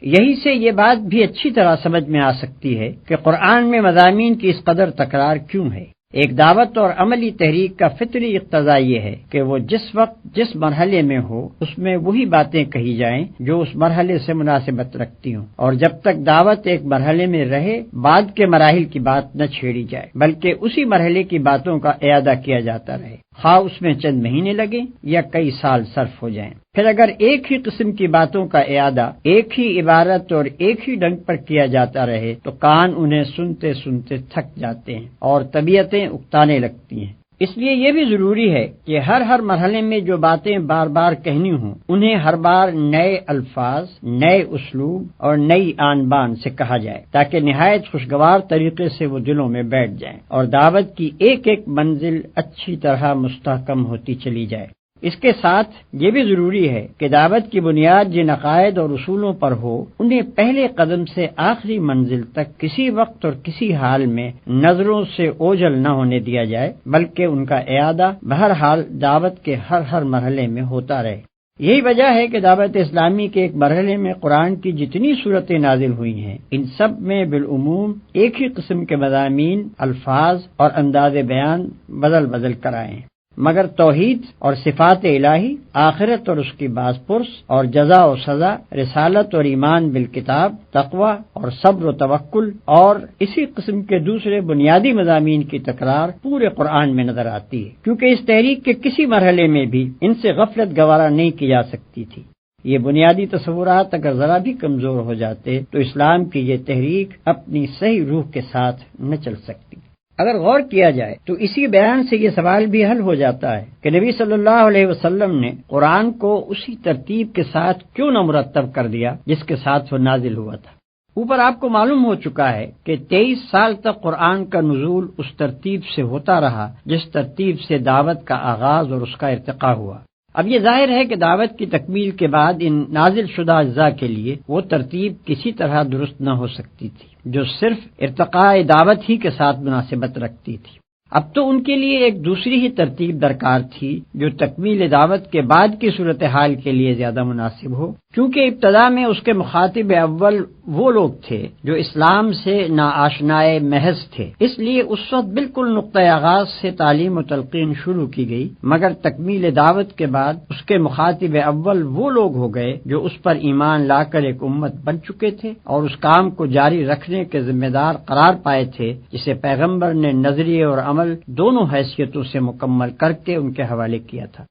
یہی سے یہ بات بھی اچھی طرح سمجھ میں آ سکتی ہے کہ قرآن میں مضامین کی اس قدر تکرار کیوں ہے۔ ایک دعوت اور عملی تحریک کا فطری اقتضا یہ ہے کہ وہ جس وقت جس مرحلے میں ہو اس میں وہی باتیں کہی جائیں جو اس مرحلے سے مناسبت رکھتی ہوں، اور جب تک دعوت ایک مرحلے میں رہے بعد کے مراحل کی بات نہ چھیڑی جائے بلکہ اسی مرحلے کی باتوں کا اعادہ کیا جاتا رہے، خواہ اس میں چند مہینے لگیں یا کئی سال صرف ہو جائیں۔ پھر اگر ایک ہی قسم کی باتوں کا اعادہ ایک ہی عبارت اور ایک ہی ڈھنگ پر کیا جاتا رہے تو کان انہیں سنتے سنتے تھک جاتے ہیں اور طبیعتیں اکتانے لگتی ہیں۔ اس لیے یہ بھی ضروری ہے کہ ہر مرحلے میں جو باتیں بار بار کہنی ہوں انہیں ہر بار نئے الفاظ، نئے اسلوب اور نئی آن بان سے کہا جائے تاکہ نہایت خوشگوار طریقے سے وہ دلوں میں بیٹھ جائیں اور دعوت کی ایک ایک منزل اچھی طرح مستحکم ہوتی چلی جائے۔ اس کے ساتھ یہ بھی ضروری ہے کہ دعوت کی بنیاد جن عقائد اور اصولوں پر ہو انہیں پہلے قدم سے آخری منزل تک کسی وقت اور کسی حال میں نظروں سے اوجھل نہ ہونے دیا جائے بلکہ ان کا اعادہ بہرحال دعوت کے ہر مرحلے میں ہوتا رہے۔ یہی وجہ ہے کہ دعوت اسلامی کے ایک مرحلے میں قرآن کی جتنی صورتیں نازل ہوئی ہیں ان سب میں بالعموم ایک ہی قسم کے مضامین، الفاظ اور انداز بیان بدل کر آئے ہیں، مگر توحید اور صفات الہی، آخرت اور اس کی باز پرس اور جزا و سزا، رسالت اور ایمان بالکتاب، تقوی اور صبر و توکل اور اسی قسم کے دوسرے بنیادی مضامین کی تکرار پورے قرآن میں نظر آتی ہے، کیونکہ اس تحریک کے کسی مرحلے میں بھی ان سے غفلت گوارا نہیں کی جا سکتی تھی۔ یہ بنیادی تصورات اگر ذرا بھی کمزور ہو جاتے تو اسلام کی یہ تحریک اپنی صحیح روح کے ساتھ نہ چل سکتی۔ اگر غور کیا جائے تو اسی بیان سے یہ سوال بھی حل ہو جاتا ہے کہ نبی صلی اللہ علیہ وسلم نے قرآن کو اسی ترتیب کے ساتھ کیوں نہ مرتب کر دیا جس کے ساتھ وہ نازل ہوا تھا۔ اوپر آپ کو معلوم ہو چکا ہے کہ 23 سال تک قرآن کا نزول اس ترتیب سے ہوتا رہا جس ترتیب سے دعوت کا آغاز اور اس کا ارتقاء ہوا۔ اب یہ ظاہر ہے کہ دعوت کی تکمیل کے بعد ان نازل شدہ اجزاء کے لیے وہ ترتیب کسی طرح درست نہ ہو سکتی تھی جو صرف ارتقاء دعوت ہی کے ساتھ مناسبت رکھتی تھی۔ اب تو ان کے لیے ایک دوسری ہی ترتیب درکار تھی جو تکمیل دعوت کے بعد کی صورتحال کے لیے زیادہ مناسب ہو، کیونکہ ابتدا میں اس کے مخاطب اول وہ لوگ تھے جو اسلام سے ناآشنائے محض تھے، اس لیے اس وقت بالکل نقطۂ آغاز سے تعلیم و تلقین شروع کی گئی، مگر تکمیل دعوت کے بعد اس کے مخاطب اول وہ لوگ ہو گئے جو اس پر ایمان لا کر ایک امت بن چکے تھے اور اس کام کو جاری رکھنے کے ذمہ دار قرار پائے تھے جسے پیغمبر نے نظریے اور عمل دونوں حیثیتوں سے مکمل کر کے ان کے حوالے کیا تھا۔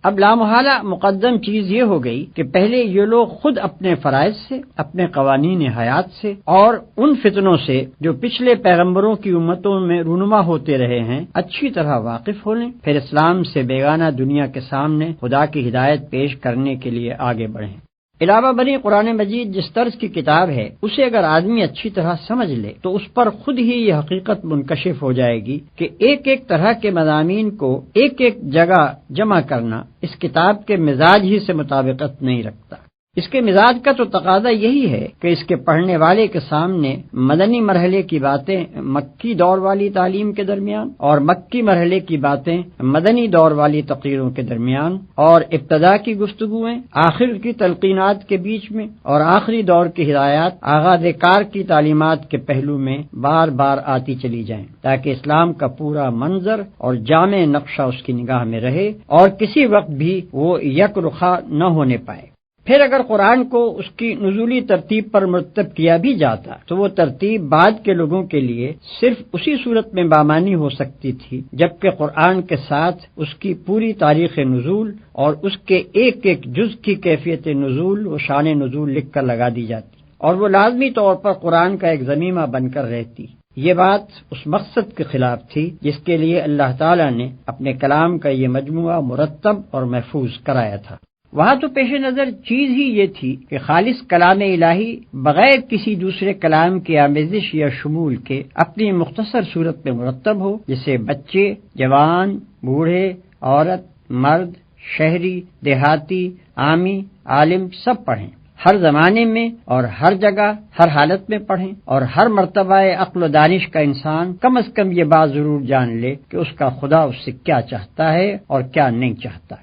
اب لامحالہ مقدم چیز یہ ہو گئی کہ پہلے یہ لوگ خود اپنے فرائض سے، اپنے قوانین حیات سے اور ان فتنوں سے جو پچھلے پیغمبروں کی امتوں میں رونما ہوتے رہے ہیں اچھی طرح واقف ہو لیں، پھر اسلام سے بیگانہ دنیا کے سامنے خدا کی ہدایت پیش کرنے کے لیے آگے بڑھیں۔ علاوہ بنی قرآن مجید جس طرز کی کتاب ہے اسے اگر آدمی اچھی طرح سمجھ لے تو اس پر خود ہی یہ حقیقت منکشف ہو جائے گی کہ ایک ایک طرح کے مضامین کو ایک ایک جگہ جمع کرنا اس کتاب کے مزاج ہی سے مطابقت نہیں رکھتا۔ اس کے مزاج کا تو تقاضا یہی ہے کہ اس کے پڑھنے والے کے سامنے مدنی مرحلے کی باتیں مکی دور والی تعلیم کے درمیان اور مکی مرحلے کی باتیں مدنی دور والی تقریروں کے درمیان اور ابتدا کی گفتگویں آخر کی تلقینات کے بیچ میں اور آخری دور کی ہدایات آغاز کار کی تعلیمات کے پہلو میں بار بار آتی چلی جائیں، تاکہ اسلام کا پورا منظر اور جامع نقشہ اس کی نگاہ میں رہے اور کسی وقت بھی وہ یک رخا نہ ہونے پائے۔ پھر اگر قرآن کو اس کی نزولی ترتیب پر مرتب کیا بھی جاتا تو وہ ترتیب بعد کے لوگوں کے لیے صرف اسی صورت میں بامانی ہو سکتی تھی جبکہ قرآن کے ساتھ اس کی پوری تاریخ نزول اور اس کے ایک ایک جز کی کیفیت نزول و شان نزول لکھ کر لگا دی جاتی اور وہ لازمی طور پر قرآن کا ایک ضمیمہ بن کر رہتی۔ یہ بات اس مقصد کے خلاف تھی جس کے لیے اللہ تعالیٰ نے اپنے کلام کا یہ مجموعہ مرتب اور محفوظ کرایا تھا۔ وہاں تو پیش نظر چیز ہی یہ تھی کہ خالص کلام الہی بغیر کسی دوسرے کلام کی آمیزش یا شمول کے اپنی مختصر صورت میں مرتب ہو، جسے بچے، جوان، بوڑھے، عورت، مرد، شہری، دیہاتی، عامی، عالم سب پڑھیں، ہر زمانے میں اور ہر جگہ ہر حالت میں پڑھیں، اور ہر مرتبہ عقل و دانش کا انسان کم از کم یہ بات ضرور جان لے کہ اس کا خدا اس سے کیا چاہتا ہے اور کیا نہیں چاہتا۔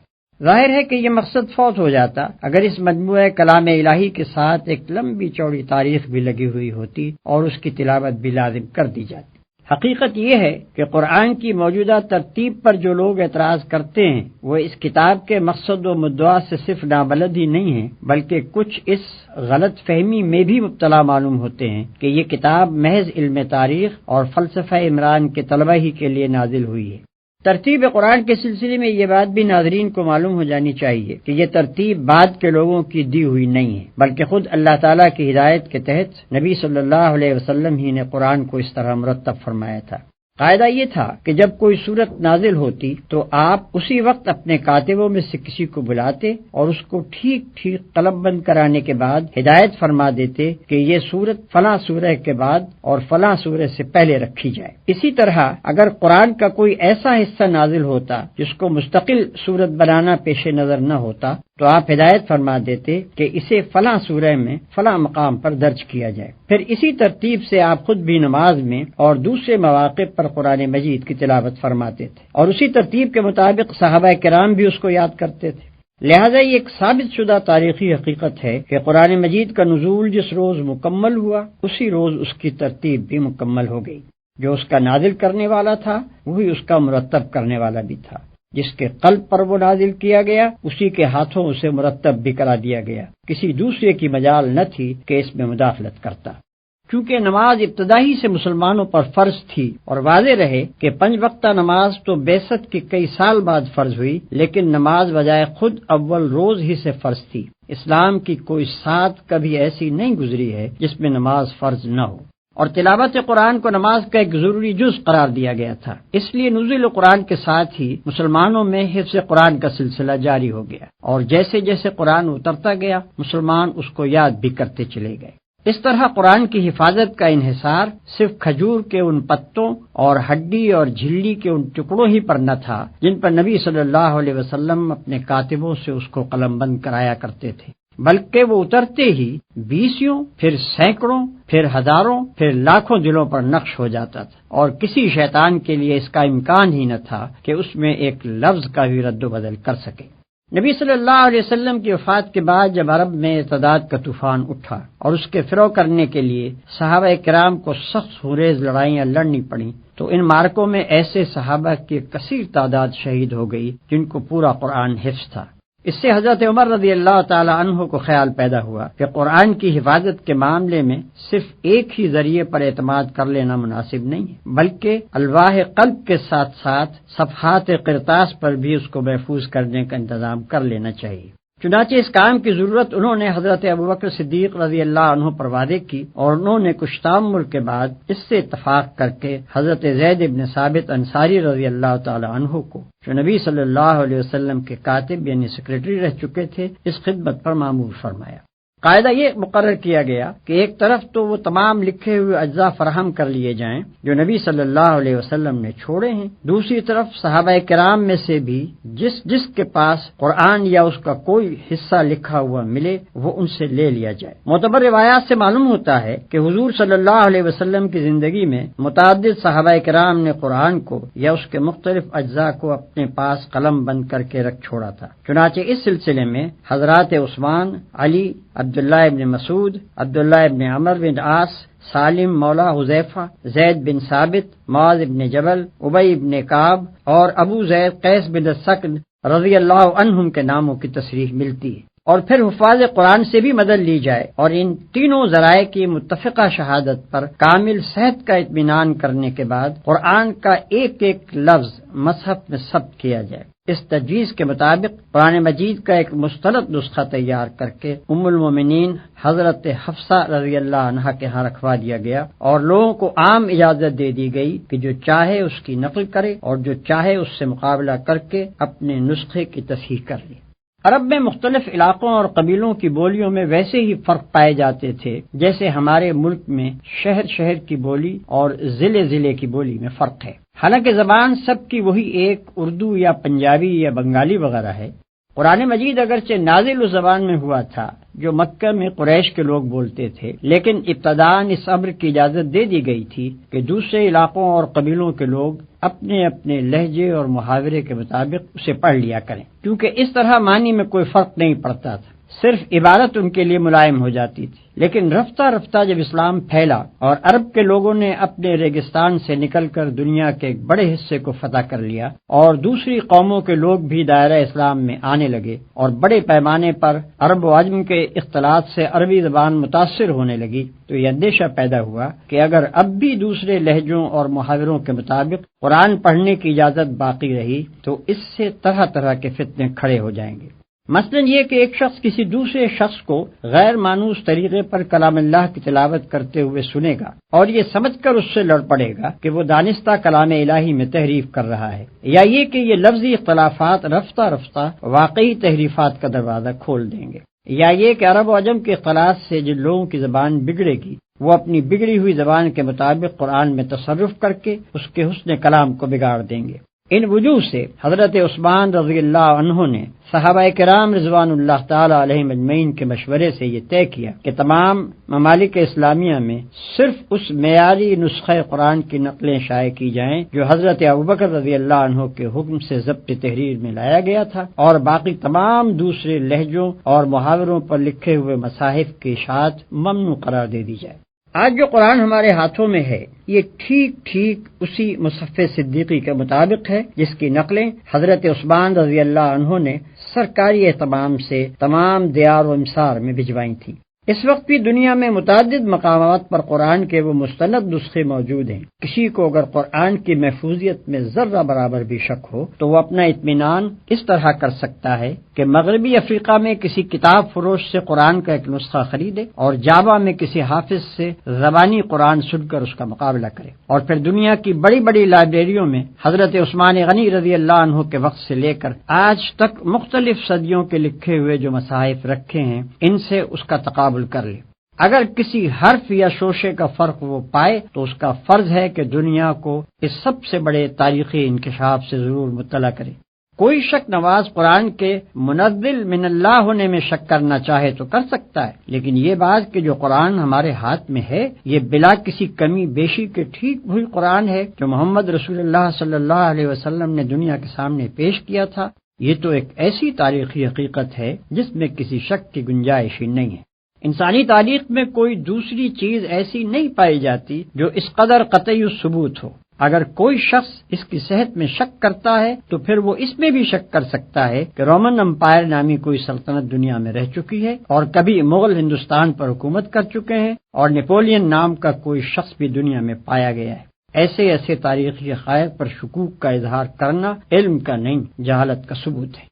ظاہر ہے کہ یہ مقصد فوت ہو جاتا اگر اس مجموعہ کلام الہی کے ساتھ ایک لمبی چوڑی تاریخ بھی لگی ہوئی ہوتی اور اس کی تلاوت بھی لازم کر دی جاتی۔ حقیقت یہ ہے کہ قرآن کی موجودہ ترتیب پر جو لوگ اعتراض کرتے ہیں وہ اس کتاب کے مقصد و مدعا سے صرف نابلد ہی نہیں ہیں بلکہ کچھ اس غلط فہمی میں بھی مبتلا معلوم ہوتے ہیں کہ یہ کتاب محض علم تاریخ اور فلسفہ عمران کے طلبہ ہی کے لیے نازل ہوئی ہے۔ ترتیب قرآن کے سلسلے میں یہ بات بھی ناظرین کو معلوم ہو جانی چاہیے کہ یہ ترتیب بعد کے لوگوں کی دی ہوئی نہیں ہے بلکہ خود اللہ تعالیٰ کی ہدایت کے تحت نبی صلی اللہ علیہ وسلم ہی نے قرآن کو اس طرح مرتب فرمایا تھا۔ قاعدہ یہ تھا کہ جب کوئی صورت نازل ہوتی تو آپ اسی وقت اپنے کاتبوں میں سے کسی کو بلاتے اور اس کو ٹھیک ٹھیک قلم بند کرانے کے بعد ہدایت فرما دیتے کہ یہ صورت فلاں سورہ کے بعد اور فلاں سورہ سے پہلے رکھی جائے۔ اسی طرح اگر قرآن کا کوئی ایسا حصہ نازل ہوتا جس کو مستقل صورت بنانا پیش نظر نہ ہوتا تو آپ ہدایت فرما دیتے کہ اسے فلاں سورہ میں فلاں مقام پر درج کیا جائے۔ پھر اسی ترتیب سے آپ خود بھی نماز میں اور دوسرے مواقع پر قرآن مجید کی تلاوت فرماتے تھے اور اسی ترتیب کے مطابق صحابہ کرام بھی اس کو یاد کرتے تھے۔ لہذا یہ ایک ثابت شدہ تاریخی حقیقت ہے کہ قرآن مجید کا نزول جس روز مکمل ہوا اسی روز اس کی ترتیب بھی مکمل ہو گئی۔ جو اس کا نازل کرنے والا تھا وہی اس کا مرتب کرنے والا بھی تھا، جس کے قلب پر وہ نازل کیا گیا اسی کے ہاتھوں اسے مرتب بھی کرا دیا گیا، کسی دوسرے کی مجال نہ تھی کہ اس میں مداخلت کرتا۔ چونکہ نماز ابتدائی سے مسلمانوں پر فرض تھی اور واضح رہے کہ 5 وقتہ نماز تو بعثت کے کئی سال بعد فرض ہوئی، لیکن نماز بجائے خود اول روز ہی سے فرض تھی۔ اسلام کی کوئی سات کبھی ایسی نہیں گزری ہے جس میں نماز فرض نہ ہو، اور تلاوت قرآن کو نماز کا ایک ضروری جز قرار دیا گیا تھا۔ اس لیے نزول قرآن کے ساتھ ہی مسلمانوں میں حفظ قرآن کا سلسلہ جاری ہو گیا، اور جیسے جیسے قرآن اترتا گیا مسلمان اس کو یاد بھی کرتے چلے گئے۔ اس طرح قرآن کی حفاظت کا انحصار صرف کھجور کے ان پتوں اور ہڈی اور جھلی کے ان ٹکڑوں ہی پر نہ تھا جن پر نبی صلی اللہ علیہ وسلم اپنے کاتبوں سے اس کو قلم بند کرایا کرتے تھے، بلکہ وہ اترتے ہی 20 پھر سینکڑوں پھر ہزاروں پھر لاکھوں دلوں پر نقش ہو جاتا تھا، اور کسی شیطان کے لیے اس کا امکان ہی نہ تھا کہ اس میں ایک لفظ کا بھی رد و بدل کر سکے۔ نبی صلی اللہ علیہ وسلم کی وفات کے بعد جب عرب میں ارتداد کا طوفان اٹھا اور اس کے فروغ کرنے کے لیے صحابہ کرام کو سخت خونریز لڑائیاں لڑنی پڑیں تو ان مارکوں میں ایسے صحابہ کی کثیر تعداد شہید ہو گئی جن کو پورا قرآن حفظ تھا۔ اس سے حضرت عمر رضی اللہ تعالی عنہ کو خیال پیدا ہوا کہ قرآن کی حفاظت کے معاملے میں صرف ایک ہی ذریعے پر اعتماد کر لینا مناسب نہیں ہے، بلکہ الواح قلب کے ساتھ ساتھ صفحات قرطاس پر بھی اس کو محفوظ کرنے کا انتظام کر لینا چاہیے۔ چنانچہ اس کام کی ضرورت انہوں نے حضرت ابوبکر صدیق رضی اللہ عنہ پر واضح کی، اور انہوں نے کچھ تعمل کے بعد اس سے اتفاق کر کے حضرت زید بن ثابت انصاری رضی اللہ تعالی عنہ کو، جو نبی صلی اللہ علیہ وسلم کے کاتب یعنی سیکریٹری رہ چکے تھے، اس خدمت پر مامور فرمایا۔ قاعدہ یہ مقرر کیا گیا کہ ایک طرف تو وہ تمام لکھے ہوئے اجزاء فراہم کر لیے جائیں جو نبی صلی اللہ علیہ وسلم نے چھوڑے ہیں، دوسری طرف صحابہ کرام میں سے بھی جس کے پاس قرآن یا اس کا کوئی حصہ لکھا ہوا ملے وہ ان سے لے لیا جائے۔ معتبر روایات سے معلوم ہوتا ہے کہ حضور صلی اللہ علیہ وسلم کی زندگی میں متعدد صحابہ کرام نے قرآن کو یا اس کے مختلف اجزاء کو اپنے پاس قلم بند کر کے رکھ چھوڑا تھا۔ چنانچہ اس سلسلے میں حضرات عثمان، علی، عبداللہ ابن مسعود، عبداللہ ابن عمر بن عاص، سالم مولا حذیفہ، زید بن ثابت، معاذ بن جبل، ابی بن کعب اور ابو زید قیس بن سکن رضی اللہ عنہم کے ناموں کی تصریح ملتی ہے۔ اور پھر حفاظ قرآن سے بھی مدد لی جائے اور ان تینوں ذرائع کی متفقہ شہادت پر کامل صحت کا اطمینان کرنے کے بعد قرآن کا ایک ایک لفظ مصحف میں ثبت کیا جائے۔ اس تجویز کے مطابق قرآن مجید کا ایک مستند نسخہ تیار کر کے ام المومنین حضرت حفصہ رضی اللہ عنہا کے ہاں رکھوا دیا گیا اور لوگوں کو عام اجازت دے دی گئی کہ جو چاہے اس کی نقل کرے اور جو چاہے اس سے مقابلہ کر کے اپنے نسخے کی تصحیح کر لے۔ عرب میں مختلف علاقوں اور قبیلوں کی بولیوں میں ویسے ہی فرق پائے جاتے تھے جیسے ہمارے ملک میں شہر کی بولی اور ضلع کی بولی میں فرق ہے۔ حالانکہ زبان سب کی وہی ایک اردو یا پنجابی یا بنگالی وغیرہ ہے۔ قرآن مجید اگرچہ نازل اس زبان میں ہوا تھا جو مکہ میں قریش کے لوگ بولتے تھے، لیکن ابتداءً اس امر کی اجازت دے دی گئی تھی کہ دوسرے علاقوں اور قبیلوں کے لوگ اپنے اپنے لہجے اور محاورے کے مطابق اسے پڑھ لیا کریں، کیونکہ اس طرح معنی میں کوئی فرق نہیں پڑتا تھا، صرف عبارت ان کے لیے ملائم ہو جاتی تھی۔ لیکن رفتہ رفتہ جب اسلام پھیلا اور عرب کے لوگوں نے اپنے ریگستان سے نکل کر دنیا کے ایک بڑے حصے کو فتح کر لیا اور دوسری قوموں کے لوگ بھی دائرہ اسلام میں آنے لگے اور بڑے پیمانے پر عرب و عجم کے اختلاط سے عربی زبان متاثر ہونے لگی، تو یہ اندیشہ پیدا ہوا کہ اگر اب بھی دوسرے لہجوں اور محاوروں کے مطابق قرآن پڑھنے کی اجازت باقی رہی تو اس سے طرح طرح کے فتنے کھڑے ہو جائیں گے۔ مثلا یہ کہ ایک شخص کسی دوسرے شخص کو غیر مانوس طریقے پر کلام اللہ کی تلاوت کرتے ہوئے سنے گا اور یہ سمجھ کر اس سے لڑ پڑے گا کہ وہ دانستہ کلام الہی میں تحریف کر رہا ہے، یا یہ کہ یہ لفظی اختلافات رفتہ رفتہ واقعی تحریفات کا دروازہ کھول دیں گے، یا یہ کہ عرب و عجم کے اختلاط سے جن لوگوں کی زبان بگڑے گی وہ اپنی بگڑی ہوئی زبان کے مطابق قرآن میں تصرف کر کے اس کے حسن کلام کو بگاڑ دیں گے۔ ان وجوہ سے حضرت عثمان رضی اللہ عنہ نے صحابہ کرام رضوان اللہ تعالی علیہم اجمعین کے مشورے سے یہ طے کیا کہ تمام ممالک اسلامیہ میں صرف اس معیاری نسخہ قرآن کی نقلیں شائع کی جائیں جو حضرت ابوبکر رضی اللہ عنہ کے حکم سے ضبط تحریر میں لایا گیا تھا، اور باقی تمام دوسرے لہجوں اور محاوروں پر لکھے ہوئے مصاحف کی اشاعت ممنوع قرار دے دی جائے۔ آج جو قرآن ہمارے ہاتھوں میں ہے یہ ٹھیک اسی مصحف صدیقی کے مطابق ہے جس کی نقلیں حضرت عثمان رضی اللہ عنہ نے سرکاری اہتمام سے تمام دیار و امسار میں بھجوائی تھیں۔ اس وقت بھی دنیا میں متعدد مقامات پر قرآن کے وہ مستند نسخے موجود ہیں۔ کسی کو اگر قرآن کی محفوظیت میں ذرہ برابر بھی شک ہو تو وہ اپنا اطمینان اس طرح کر سکتا ہے کہ مغربی افریقہ میں کسی کتاب فروش سے قرآن کا ایک نسخہ خریدے اور جاوا میں کسی حافظ سے زبانی قرآن سن کر اس کا مقابلہ کرے، اور پھر دنیا کی بڑی بڑی لائبریریوں میں حضرت عثمان غنی رضی اللہ عنہ کے وقت سے لے کر آج تک مختلف صدیوں کے لکھے ہوئے جو مصاحف رکھے ہیں ان سے اس کا تقابل کر لے۔ اگر کسی حرف یا شوشے کا فرق وہ پائے تو اس کا فرض ہے کہ دنیا کو اس سب سے بڑے تاریخی انکشاف سے ضرور مطلع کرے۔ کوئی شک نواز قرآن کے منزل من اللہ ہونے میں شک کرنا چاہے تو کر سکتا ہے، لیکن یہ بات کہ جو قرآن ہمارے ہاتھ میں ہے یہ بلا کسی کمی بیشی کے ٹھیک وہی قرآن ہے جو محمد رسول اللہ صلی اللہ علیہ وسلم نے دنیا کے سامنے پیش کیا تھا، یہ تو ایک ایسی تاریخی حقیقت ہے جس میں کسی شک کی گنجائش ہی نہیں ہے۔ انسانی تاریخ میں کوئی دوسری چیز ایسی نہیں پائی جاتی جو اس قدر قطعی ثبوت ہو۔ اگر کوئی شخص اس کی صحت میں شک کرتا ہے تو پھر وہ اس میں بھی شک کر سکتا ہے کہ رومن امپائر نامی کوئی سلطنت دنیا میں رہ چکی ہے اور کبھی مغل ہندوستان پر حکومت کر چکے ہیں اور نیپولین نام کا کوئی شخص بھی دنیا میں پایا گیا ہے۔ ایسے تاریخی حقائق پر شکوک کا اظہار کرنا علم کا نہیں جہالت کا ثبوت ہے۔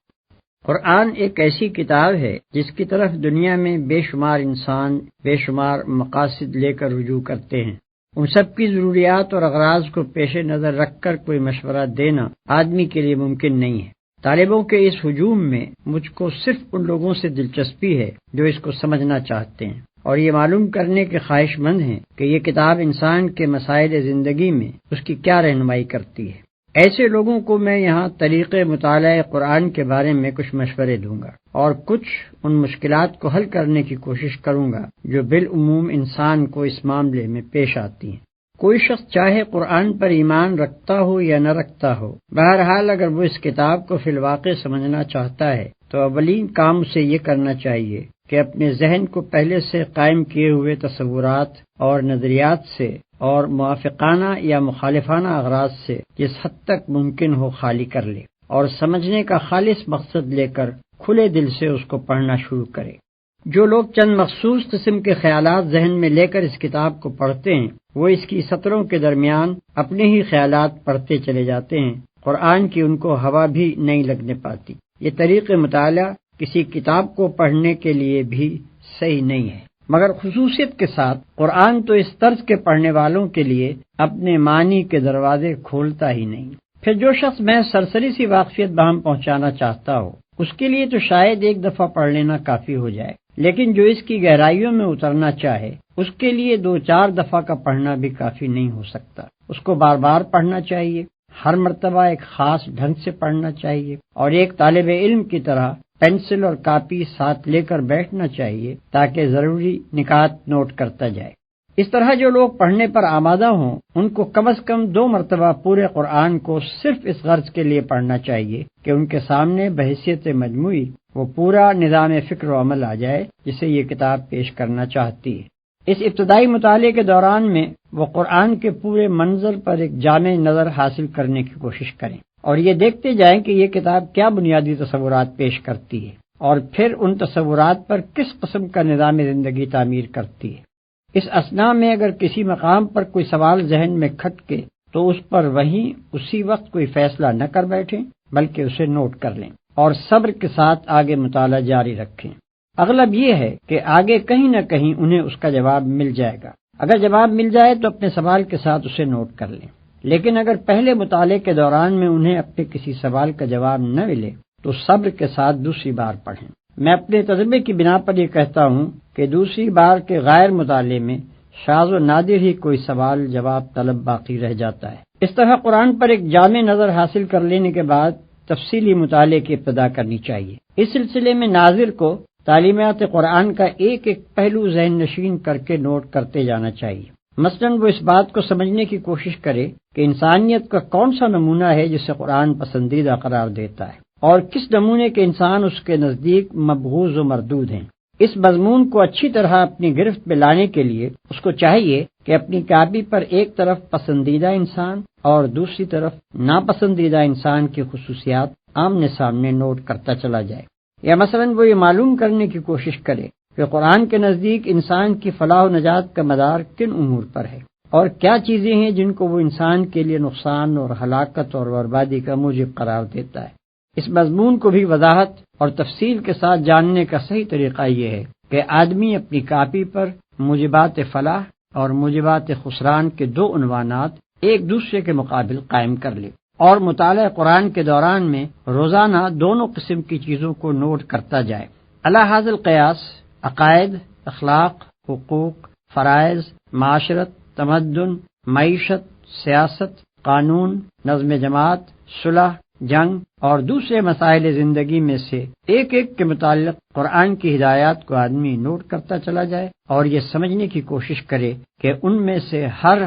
قرآن ایک ایسی کتاب ہے جس کی طرف دنیا میں بے شمار انسان بے شمار مقاصد لے کر رجوع کرتے ہیں۔ ان سب کی ضروریات اور اغراض کو پیش نظر رکھ کر کوئی مشورہ دینا آدمی کے لیے ممکن نہیں ہے۔ طالبوں کے اس ہجوم میں مجھ کو صرف ان لوگوں سے دلچسپی ہے جو اس کو سمجھنا چاہتے ہیں اور یہ معلوم کرنے کے خواہش مند ہیں کہ یہ کتاب انسان کے مسائل زندگی میں اس کی کیا رہنمائی کرتی ہے۔ ایسے لوگوں کو میں یہاں طریقے مطالعہ قرآن کے بارے میں کچھ مشورے دوں گا اور کچھ ان مشکلات کو حل کرنے کی کوشش کروں گا جو بالعموم انسان کو اس معاملے میں پیش آتی ہیں۔ کوئی شخص چاہے قرآن پر ایمان رکھتا ہو یا نہ رکھتا ہو، بہرحال اگر وہ اس کتاب کو فی الواقع سمجھنا چاہتا ہے تو اولین کام اسے یہ کرنا چاہیے کہ اپنے ذہن کو پہلے سے قائم کیے ہوئے تصورات اور نظریات سے اور موافقانہ یا مخالفانہ اغراض سے جس حد تک ممکن ہو خالی کر لے اور سمجھنے کا خالص مقصد لے کر کھلے دل سے اس کو پڑھنا شروع کرے۔ جو لوگ چند مخصوص قسم کے خیالات ذہن میں لے کر اس کتاب کو پڑھتے ہیں وہ اس کی سطروں کے درمیان اپنے ہی خیالات پڑھتے چلے جاتے ہیں، قرآن کی ان کو ہوا بھی نہیں لگنے پاتی۔ یہ طریقہ مطالعہ کسی کتاب کو پڑھنے کے لیے بھی صحیح نہیں ہے، مگر خصوصیت کے ساتھ قرآن تو اس طرز کے پڑھنے والوں کے لیے اپنے معنی کے دروازے کھولتا ہی نہیں۔ پھر جو شخص میں سرسری سی واقفیت بہم پہنچانا چاہتا ہو اس کے لیے تو شاید ایک دفعہ پڑھ لینا کافی ہو جائے، لیکن جو اس کی گہرائیوں میں اترنا چاہے اس کے لیے 2-4 دفعہ کا پڑھنا بھی کافی نہیں ہو سکتا۔ اس کو بار بار پڑھنا چاہیے، ہر مرتبہ ایک خاص ڈھنگ سے پڑھنا چاہیے اور ایک طالب علم کی طرح پینسل اور کاپی ساتھ لے کر بیٹھنا چاہیے تاکہ ضروری نکات نوٹ کرتا جائے۔ اس طرح جو لوگ پڑھنے پر آمادہ ہوں ان کو کم از کم 2 مرتبہ پورے قرآن کو صرف اس غرض کے لیے پڑھنا چاہیے کہ ان کے سامنے بحیثیت مجموعی وہ پورا نظام فکر و عمل آ جائے جسے یہ کتاب پیش کرنا چاہتی ہے۔ اس ابتدائی مطالعے کے دوران میں وہ قرآن کے پورے منظر پر ایک جامع نظر حاصل کرنے کی کوشش کریں اور یہ دیکھتے جائیں کہ یہ کتاب کیا بنیادی تصورات پیش کرتی ہے اور پھر ان تصورات پر کس قسم کا نظام زندگی تعمیر کرتی ہے۔ اس اثناء میں اگر کسی مقام پر کوئی سوال ذہن میں کھٹکے تو اس پر وہیں اسی وقت کوئی فیصلہ نہ کر بیٹھیں بلکہ اسے نوٹ کر لیں اور صبر کے ساتھ آگے مطالعہ جاری رکھیں۔ اغلب یہ ہے کہ آگے کہیں نہ کہیں انہیں اس کا جواب مل جائے گا۔ اگر جواب مل جائے تو اپنے سوال کے ساتھ اسے نوٹ کر لیں، لیکن اگر پہلے مطالعے کے دوران میں انہیں اپنے کسی سوال کا جواب نہ ملے تو صبر کے ساتھ دوسری بار پڑھیں۔ میں اپنے تجربے کی بنا پر یہ کہتا ہوں کہ دوسری بار کے غیر مطالعے میں شاذ و نادر ہی کوئی سوال جواب طلب باقی رہ جاتا ہے۔ اس طرح قرآن پر ایک جامع نظر حاصل کر لینے کے بعد تفصیلی مطالعے کی ابتدا کرنی چاہیے۔ اس سلسلے میں ناظر کو تعلیمات قرآن کا ایک ایک پہلو ذہن نشین کر کے نوٹ کرتے جانا چاہیے۔ مثلاً وہ اس بات کو سمجھنے کی کوشش کرے کہ انسانیت کا کون سا نمونہ ہے جسے قرآن پسندیدہ قرار دیتا ہے اور کس نمونے کے انسان اس کے نزدیک مبغوض و مردود ہیں۔ اس مضمون کو اچھی طرح اپنی گرفت میں لانے کے لیے اس کو چاہیے کہ اپنی کاپی پر ایک طرف پسندیدہ انسان اور دوسری طرف ناپسندیدہ انسان کی خصوصیات آمنے سامنے نوٹ کرتا چلا جائے، یا مثلاً وہ یہ معلوم کرنے کی کوشش کرے کہ قرآن کے نزدیک انسان کی فلاح و نجات کا مدار کن امور پر ہے اور کیا چیزیں ہیں جن کو وہ انسان کے لیے نقصان اور ہلاکت اور بربادی کا موجب قرار دیتا ہے۔ اس مضمون کو بھی وضاحت اور تفصیل کے ساتھ جاننے کا صحیح طریقہ یہ ہے کہ آدمی اپنی کاپی پر موجبات فلاح اور موجبات خسران کے 2 عنوانات ایک دوسرے کے مقابل قائم کر لے اور مطالعہ قرآن کے دوران میں روزانہ دونوں قسم کی چیزوں کو نوٹ کرتا جائے۔ علی ھذا القیاس عقائد، اخلاق، حقوق، فرائض، معاشرت، تمدن، معیشت، سیاست، قانون، نظم جماعت، صلح، جنگ اور دوسرے مسائل زندگی میں سے ایک ایک کے متعلق قرآن کی ہدایات کو آدمی نوٹ کرتا چلا جائے اور یہ سمجھنے کی کوشش کرے کہ ان میں سے ہر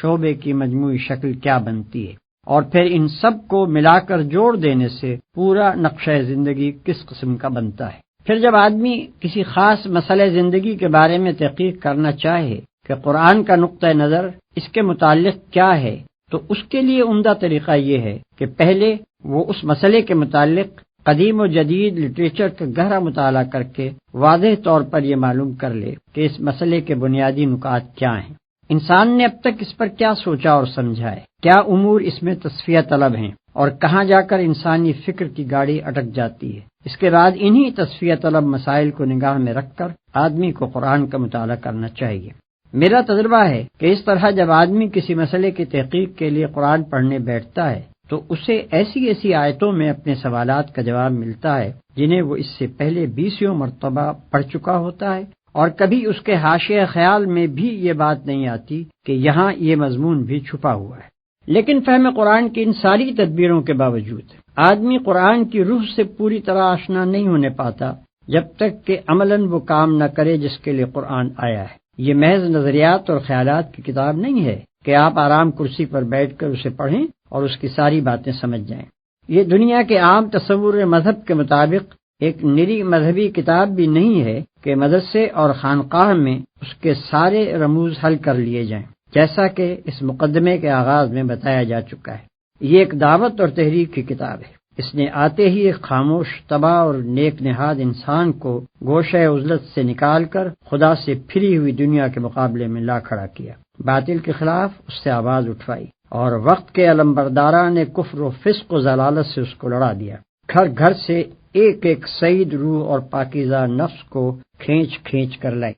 شعبے کی مجموعی شکل کیا بنتی ہے اور پھر ان سب کو ملا کر جوڑ دینے سے پورا نقشہ زندگی کس قسم کا بنتا ہے۔ پھر جب آدمی کسی خاص مسئلہ زندگی کے بارے میں تحقیق کرنا چاہے کہ قرآن کا نقطہ نظر اس کے متعلق کیا ہے تو اس کے لیے عمدہ طریقہ یہ ہے کہ پہلے وہ اس مسئلے کے متعلق قدیم و جدید لٹریچر کا گہرا مطالعہ کر کے واضح طور پر یہ معلوم کر لے کہ اس مسئلے کے بنیادی نکات کیا ہیں، انسان نے اب تک اس پر کیا سوچا اور سمجھا ہے، کیا امور اس میں تصفیہ طلب ہیں اور کہاں جا کر انسانی فکر کی گاڑی اٹک جاتی ہے۔ اس کے بعد انہی تصفیہ طلب مسائل کو نگاہ میں رکھ کر آدمی کو قرآن کا مطالعہ کرنا چاہیے۔ میرا تجربہ ہے کہ اس طرح جب آدمی کسی مسئلے کی تحقیق کے لیے قرآن پڑھنے بیٹھتا ہے تو اسے ایسی ایسی آیتوں میں اپنے سوالات کا جواب ملتا ہے جنہیں وہ اس سے پہلے 20 مرتبہ پڑھ چکا ہوتا ہے، اور کبھی اس کے حاشیہ خیال میں بھی یہ بات نہیں آتی کہ یہاں یہ مضمون بھی چھپا ہوا ہے۔ لیکن فہم قرآن کی ان ساری تدبیروں کے باوجود آدمی قرآن کی روح سے پوری طرح آشنا نہیں ہونے پاتا جب تک کہ عملاً وہ کام نہ کرے جس کے لیے قرآن آیا ہے۔ یہ محض نظریات اور خیالات کی کتاب نہیں ہے کہ آپ آرام کرسی پر بیٹھ کر اسے پڑھیں اور اس کی ساری باتیں سمجھ جائیں۔ یہ دنیا کے عام تصور مذہب کے مطابق ایک نری مذہبی کتاب بھی نہیں ہے کہ مدرسے اور خانقاہ میں اس کے سارے رموز حل کر لیے جائیں، جیسا کہ اس مقدمے کے آغاز میں بتایا جا چکا ہے۔ یہ ایک دعوت اور تحریک کی کتاب ہے۔ اس نے آتے ہی ایک خاموش، تباہ اور نیک نہاد انسان کو گوشہ عزلت سے نکال کر خدا سے پھری ہوئی دنیا کے مقابلے میں لا کھڑا کیا، باطل کے خلاف اس سے آواز اٹھوائی، اور وقت کے علمبرداران نے کفر و فسق و ضلالت سے اس کو لڑا دیا۔ گھر گھر سے ایک ایک سعید روح اور پاکیزہ نفس کو کھینچ کھینچ کر لائی،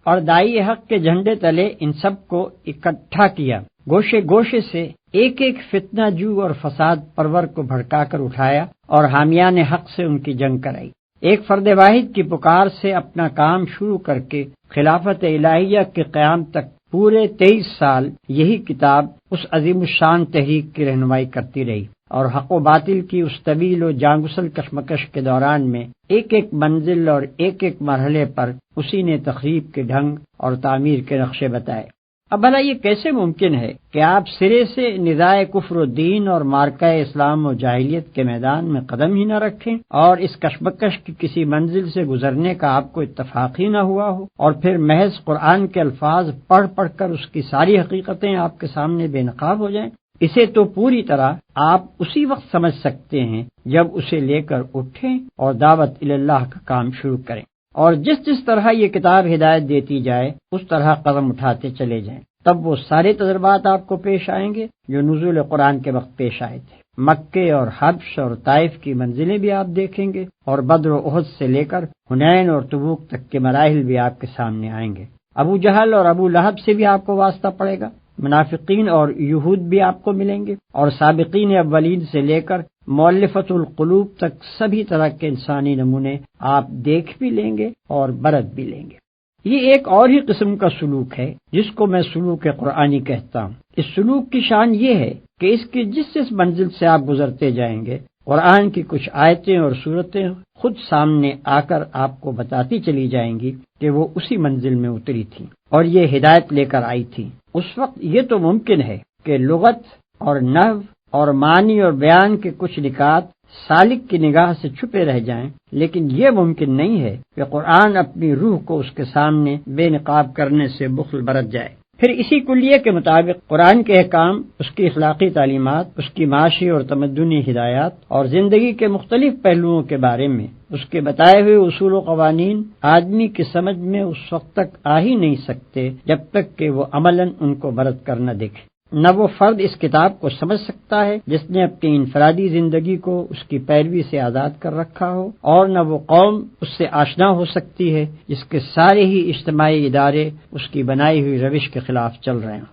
اور دائی حق کے جھنڈے تلے ان سب کو اکٹھا کیا۔ گوشے گوشے سے ایک ایک فتنہ جو اور فساد پرور کو بھڑکا کر اٹھایا اور حامیان حق سے ان کی جنگ کرائی۔ ایک فرد واحد کی پکار سے اپنا کام شروع کر کے خلافت الہیہ کے قیام تک پورے 23 سال یہی کتاب اس عظیم الشان تحریک کی رہنمائی کرتی رہی، اور حق و باطل کی اس طویل و جانگسل کشمکش کے دوران میں ایک ایک منزل اور ایک ایک مرحلے پر اسی نے تخریب کے ڈھنگ اور تعمیر کے نقشے بتائے۔ اب بھلا یہ کیسے ممکن ہے کہ آپ سرے سے نزاع کفر و دین اور مارکہ اسلام و جاہلیت کے میدان میں قدم ہی نہ رکھیں، اور اس کشمکش کی کسی منزل سے گزرنے کا آپ کو اتفاق ہی نہ ہوا ہو، اور پھر محض قرآن کے الفاظ پڑھ پڑھ کر اس کی ساری حقیقتیں آپ کے سامنے بے نقاب ہو جائیں؟ اسے تو پوری طرح آپ اسی وقت سمجھ سکتے ہیں جب اسے لے کر اٹھیں اور دعوت اللہ کا کام شروع کریں، اور جس جس طرح یہ کتاب ہدایت دیتی جائے اس طرح قدم اٹھاتے چلے جائیں۔ تب وہ سارے تجربات آپ کو پیش آئیں گے جو نزول قرآن کے وقت پیش آئے تھے۔ مکے اور حبش اور طائف کی منزلیں بھی آپ دیکھیں گے، اور بدر و احد سے لے کر حنین اور تبوک تک کے مراحل بھی آپ کے سامنے آئیں گے۔ ابو جہل اور ابو لہب سے بھی آپ کو واسطہ پڑے گا، منافقین اور یہود بھی آپ کو ملیں گے، اور سابقین اولین سے لے کر مؤلفۃ القلوب تک سبھی طرح کے انسانی نمونے آپ دیکھ بھی لیں گے اور برت بھی لیں گے۔ یہ ایک اور ہی قسم کا سلوک ہے جس کو میں سلوک قرآنی کہتا ہوں۔ اس سلوک کی شان یہ ہے کہ اس کی جس منزل سے آپ گزرتے جائیں گے، قرآن کی کچھ آیتیں اور صورتیں خود سامنے آ کر آپ کو بتاتی چلی جائیں گی کہ وہ اسی منزل میں اتری تھی اور یہ ہدایت لے کر آئی تھی۔ اس وقت یہ تو ممکن ہے کہ لغت اور نحو اور معنی اور بیان کے کچھ نکات سالک کی نگاہ سے چھپے رہ جائیں، لیکن یہ ممکن نہیں ہے کہ قرآن اپنی روح کو اس کے سامنے بے نقاب کرنے سے بخل برت جائے۔ پھر اسی کلیے کے مطابق قرآن کے احکام، اس کی اخلاقی تعلیمات، اس کی معاشی اور تمدنی ہدایات اور زندگی کے مختلف پہلوؤں کے بارے میں اس کے بتائے ہوئے اصول و قوانین آدمی کی سمجھ میں اس وقت تک آ ہی نہیں سکتے جب تک کہ وہ عملاً ان کو برت کر نہ دیکھے۔ نہ وہ فرد اس کتاب کو سمجھ سکتا ہے جس نے اپنی انفرادی زندگی کو اس کی پیروی سے آزاد کر رکھا ہو، اور نہ وہ قوم اس سے آشنا ہو سکتی ہے جس کے سارے ہی اجتماعی ادارے اس کی بنائی ہوئی روش کے خلاف چل رہے ہیں۔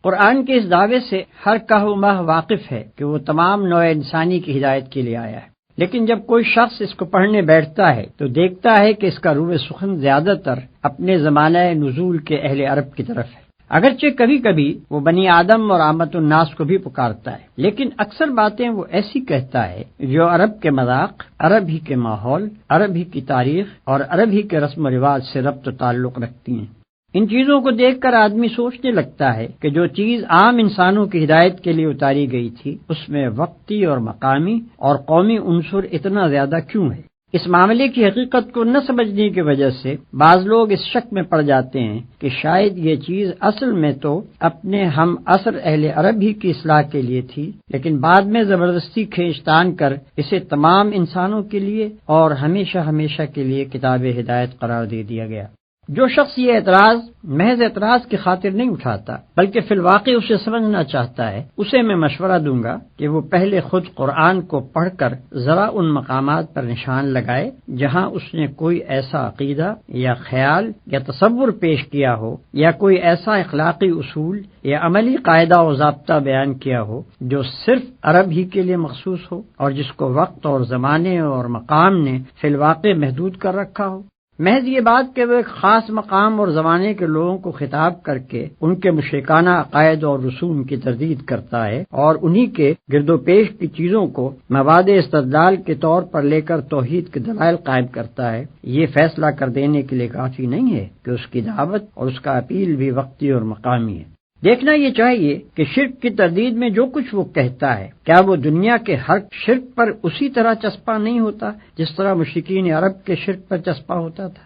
قرآن کے اس دعوے سے ہر کہو مہ واقف ہے کہ وہ تمام نوع انسانی کی ہدایت کے لیے آیا ہے، لیکن جب کوئی شخص اس کو پڑھنے بیٹھتا ہے تو دیکھتا ہے کہ اس کا روح سخن زیادہ تر اپنے زمانہ نزول کے اہل عرب کی طرف ہے۔ اگرچہ کبھی کبھی وہ بنی آدم اور عامت الناس کو بھی پکارتا ہے، لیکن اکثر باتیں وہ ایسی کہتا ہے جو عرب کے مذاق، عرب ہی کے ماحول، عرب ہی کی تاریخ اور عرب ہی کے رسم و رواج سے ربط و تعلق رکھتی ہیں۔ ان چیزوں کو دیکھ کر آدمی سوچنے لگتا ہے کہ جو چیز عام انسانوں کی ہدایت کے لیے اتاری گئی تھی اس میں وقتی اور مقامی اور قومی عنصر اتنا زیادہ کیوں ہے؟ اس معاملے کی حقیقت کو نہ سمجھنے کی وجہ سے بعض لوگ اس شک میں پڑ جاتے ہیں کہ شاید یہ چیز اصل میں تو اپنے ہم عصر اہل عرب ہی کی اصلاح کے لیے تھی، لیکن بعد میں زبردستی کھینچ تان کر اسے تمام انسانوں کے لیے اور ہمیشہ ہمیشہ کے لیے کتاب ہدایت قرار دے دیا گیا۔ جو شخص یہ اعتراض محض اعتراض کی خاطر نہیں اٹھاتا بلکہ فی الواقع اسے سمجھنا چاہتا ہے، اسے میں مشورہ دوں گا کہ وہ پہلے خود قرآن کو پڑھ کر ذرا ان مقامات پر نشان لگائے جہاں اس نے کوئی ایسا عقیدہ یا خیال یا تصور پیش کیا ہو یا کوئی ایسا اخلاقی اصول یا عملی قاعدہ و ضابطہ بیان کیا ہو جو صرف عرب ہی کے لیے مخصوص ہو اور جس کو وقت اور زمانے اور مقام نے فی الواقع محدود کر رکھا ہو۔ محض یہ بات کہ وہ ایک خاص مقام اور زمانے کے لوگوں کو خطاب کر کے ان کے مشرکانہ عقائد اور رسوم کی تردید کرتا ہے اور انہی کے گرد و پیش کی چیزوں کو مواد استدلال کے طور پر لے کر توحید کے دلائل قائم کرتا ہے، یہ فیصلہ کر دینے کے لیے کافی نہیں ہے کہ اس کی دعوت اور اس کا اپیل بھی وقتی اور مقامی ہے۔ دیکھنا یہ چاہیے کہ شرک کی تردید میں جو کچھ وہ کہتا ہے کیا وہ دنیا کے ہر شرک پر اسی طرح چسپاں نہیں ہوتا جس طرح مشرکین عرب کے شرک پر چسپاں ہوتا تھا؟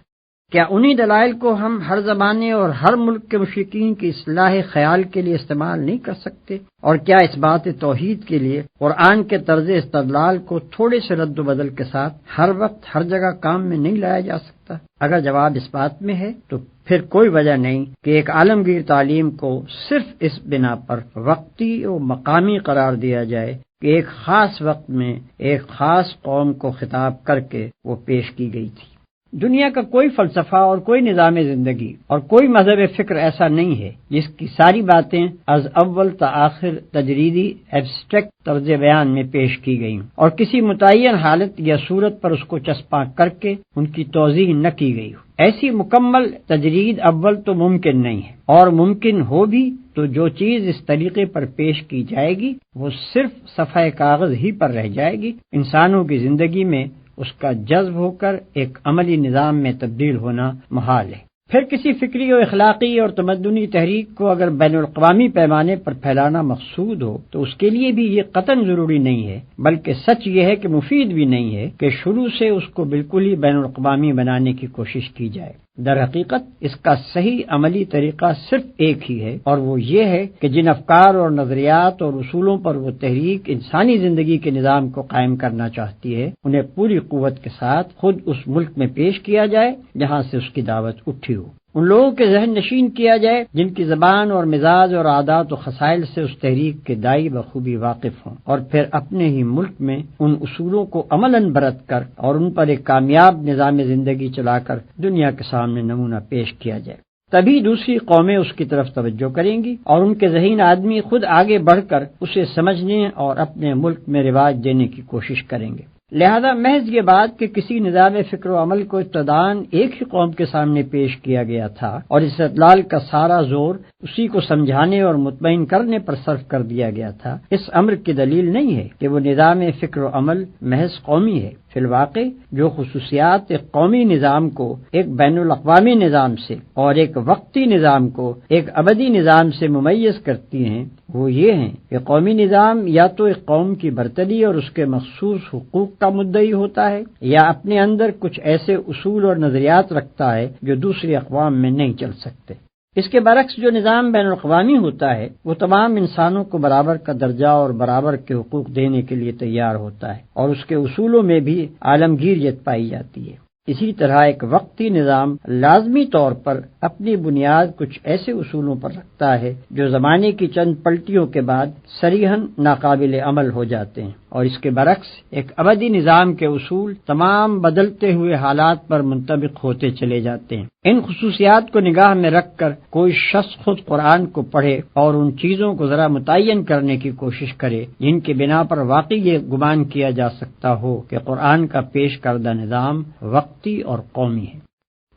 کیا انہی دلائل کو ہم ہر زمانے اور ہر ملک کے مشرکین کی اصلاح خیال کے لیے استعمال نہیں کر سکتے؟ اور کیا اس بات توحید کے لیے قرآن کے طرز استدلال کو تھوڑے سے رد و بدل کے ساتھ ہر وقت ہر جگہ کام میں نہیں لایا جا سکتا؟ اگر جواب اس بات میں ہے تو پھر کوئی وجہ نہیں کہ ایک عالمگیر تعلیم کو صرف اس بنا پر وقتی و مقامی قرار دیا جائے کہ ایک خاص وقت میں ایک خاص قوم کو خطاب کر کے وہ پیش کی گئی تھی۔ دنیا کا کوئی فلسفہ اور کوئی نظام زندگی اور کوئی مذہب فکر ایسا نہیں ہے جس کی ساری باتیں از اول تا آخر تجریدی ایبسٹریکٹ طرز بیان میں پیش کی گئیں اور کسی متعین حالت یا صورت پر اس کو چسپاں کر کے ان کی توضیح نہ کی گئی ہو۔ ایسی مکمل تجرید اول تو ممکن نہیں ہے، اور ممکن ہو بھی تو جو چیز اس طریقے پر پیش کی جائے گی وہ صرف صفحہ کاغذ ہی پر رہ جائے گی، انسانوں کی زندگی میں اس کا جذب ہو کر ایک عملی نظام میں تبدیل ہونا محال ہے۔ پھر کسی فکری و اخلاقی اور تمدنی تحریک کو اگر بین الاقوامی پیمانے پر پھیلانا مقصود ہو تو اس کے لیے بھی یہ قطعاً ضروری نہیں ہے، بلکہ سچ یہ ہے کہ مفید بھی نہیں ہے کہ شروع سے اس کو بالکل ہی بین الاقوامی بنانے کی کوشش کی جائے۔ در حقیقت اس کا صحیح عملی طریقہ صرف ایک ہی ہے، اور وہ یہ ہے کہ جن افکار اور نظریات اور اصولوں پر وہ تحریک انسانی زندگی کے نظام کو قائم کرنا چاہتی ہے انہیں پوری قوت کے ساتھ خود اس ملک میں پیش کیا جائے جہاں سے اس کی دعوت اٹھی ہو، ان لوگوں کے ذہن نشین کیا جائے جن کی زبان اور مزاج اور عادات و خصائل سے اس تحریک کے داعی بخوبی واقف ہوں، اور پھر اپنے ہی ملک میں ان اصولوں کو عملاً برت کر اور ان پر ایک کامیاب نظام زندگی چلا کر دنیا کے سامنے نمونہ پیش کیا جائے۔ تبھی دوسری قومیں اس کی طرف توجہ کریں گی اور ان کے ذہین آدمی خود آگے بڑھ کر اسے سمجھنے اور اپنے ملک میں رواج دینے کی کوشش کریں گے۔ لہذا محض یہ بات کہ کسی نظام فکر و عمل کو ابتداً ایک ہی قوم کے سامنے پیش کیا گیا تھا اور استدلال کا سارا زور اسی کو سمجھانے اور مطمئن کرنے پر صرف کر دیا گیا تھا، اس امر کی دلیل نہیں ہے کہ وہ نظام فکر و عمل محض قومی ہے۔ فی الواقع جو خصوصیات ایک قومی نظام کو ایک بین الاقوامی نظام سے اور ایک وقتی نظام کو ایک ابدی نظام سے ممیز کرتی ہیں وہ یہ ہیں کہ قومی نظام یا تو ایک قوم کی برتری اور اس کے مخصوص حقوق کا مدعی ہوتا ہے یا اپنے اندر کچھ ایسے اصول اور نظریات رکھتا ہے جو دوسری اقوام میں نہیں چل سکتے۔ اس کے برعکس جو نظام بین الاقوامی ہوتا ہے وہ تمام انسانوں کو برابر کا درجہ اور برابر کے حقوق دینے کے لیے تیار ہوتا ہے اور اس کے اصولوں میں بھی عالمگیریت پائی جاتی ہے۔ اسی طرح ایک وقتی نظام لازمی طور پر اپنی بنیاد کچھ ایسے اصولوں پر رکھتا ہے جو زمانے کی چند پلٹیوں کے بعد صریحاً ناقابل عمل ہو جاتے ہیں، اور اس کے برعکس ایک ابدی نظام کے اصول تمام بدلتے ہوئے حالات پر منطبق ہوتے چلے جاتے ہیں۔ ان خصوصیات کو نگاہ میں رکھ کر کوئی شخص خود قرآن کو پڑھے اور ان چیزوں کو ذرا متعین کرنے کی کوشش کرے جن کے بنا پر واقعی یہ گمان کیا جا سکتا ہو کہ قرآن کا پیش کردہ نظام وقتی اور قومی ہے۔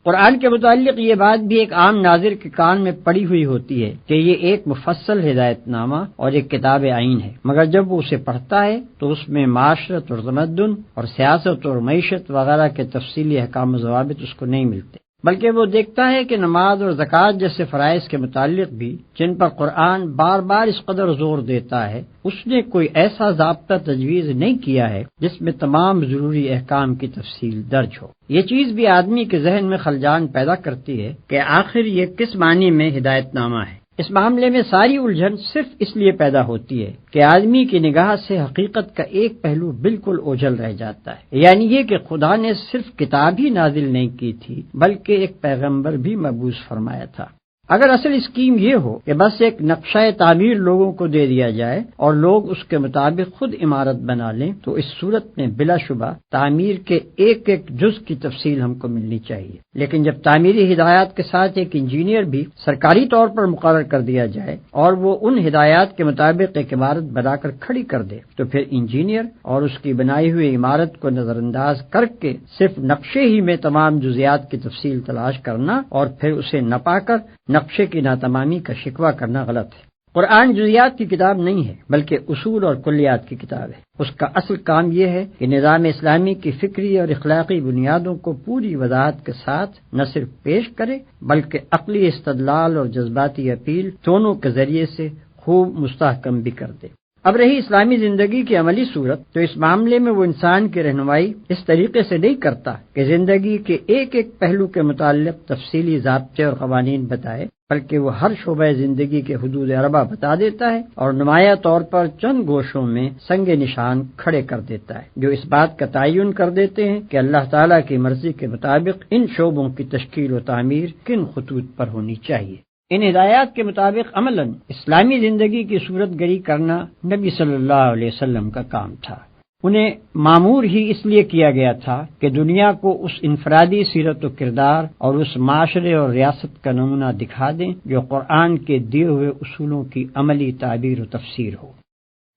قرآن کے متعلق یہ بات بھی ایک عام ناظر کے کان میں پڑی ہوئی ہوتی ہے کہ یہ ایک مفصل ہدایت نامہ اور ایک کتاب عین ہے، مگر جب وہ اسے پڑھتا ہے تو اس میں معاشرت اور تمدن اور سیاست اور معیشت وغیرہ کے تفصیلی احکام و ضوابط اس کو نہیں ملتے، بلکہ وہ دیکھتا ہے کہ نماز اور زکوٰۃ جیسے فرائض کے متعلق بھی جن پر قرآن بار بار اس قدر زور دیتا ہے اس نے کوئی ایسا ضابطہ تجویز نہیں کیا ہے جس میں تمام ضروری احکام کی تفصیل درج ہو۔ یہ چیز بھی آدمی کے ذہن میں خلجان پیدا کرتی ہے کہ آخر یہ کس معنی میں ہدایت نامہ ہے۔ اس معاملے میں ساری الجھن صرف اس لیے پیدا ہوتی ہے کہ آدمی کی نگاہ سے حقیقت کا ایک پہلو بالکل اوجھل رہ جاتا ہے، یعنی یہ کہ خدا نے صرف کتاب ہی نازل نہیں کی تھی بلکہ ایک پیغمبر بھی مبعوث فرمایا تھا۔ اگر اصل اسکیم یہ ہو کہ بس ایک نقشہ تعمیر لوگوں کو دے دیا جائے اور لوگ اس کے مطابق خود عمارت بنا لیں تو اس صورت میں بلا شبہ تعمیر کے ایک ایک جز کی تفصیل ہم کو ملنی چاہیے، لیکن جب تعمیری ہدایات کے ساتھ ایک انجینئر بھی سرکاری طور پر مقرر کر دیا جائے اور وہ ان ہدایات کے مطابق ایک عمارت بنا کر کھڑی کر دے تو پھر انجینئر اور اس کی بنائی ہوئی عمارت کو نظر انداز کر کے صرف نقشے ہی میں تمام جزیات کی تفصیل تلاش کرنا اور پھر اسے نہ پا کر نقشے کی ناتمامی کا شکوہ کرنا غلط ہے۔ قرآن جزیات کی کتاب نہیں ہے بلکہ اصول اور کلیات کی کتاب ہے۔ اس کا اصل کام یہ ہے کہ نظام اسلامی کی فکری اور اخلاقی بنیادوں کو پوری وضاحت کے ساتھ نہ صرف پیش کرے بلکہ عقلی استدلال اور جذباتی اپیل دونوں کے ذریعے سے خوب مستحکم بھی کر دے۔ اب رہی اسلامی زندگی کی عملی صورت، تو اس معاملے میں وہ انسان کی رہنمائی اس طریقے سے نہیں کرتا کہ زندگی کے ایک ایک پہلو کے متعلق تفصیلی ضابطے اور قوانین بتائے، بلکہ وہ ہر شعبہ زندگی کے حدود اربع بتا دیتا ہے اور نمایاں طور پر چند گوشوں میں سنگ نشان کھڑے کر دیتا ہے جو اس بات کا تعین کر دیتے ہیں کہ اللہ تعالیٰ کی مرضی کے مطابق ان شعبوں کی تشکیل و تعمیر کن خطوط پر ہونی چاہیے۔ ان ہدایات کے مطابق عملاً اسلامی زندگی کی صورت گری کرنا نبی صلی اللہ علیہ وسلم کا کام تھا۔ انہیں معمور ہی اس لیے کیا گیا تھا کہ دنیا کو اس انفرادی سیرت و کردار اور اس معاشرے اور ریاست کا نمونہ دکھا دیں جو قرآن کے دیے ہوئے اصولوں کی عملی تعبیر و تفسیر ہو۔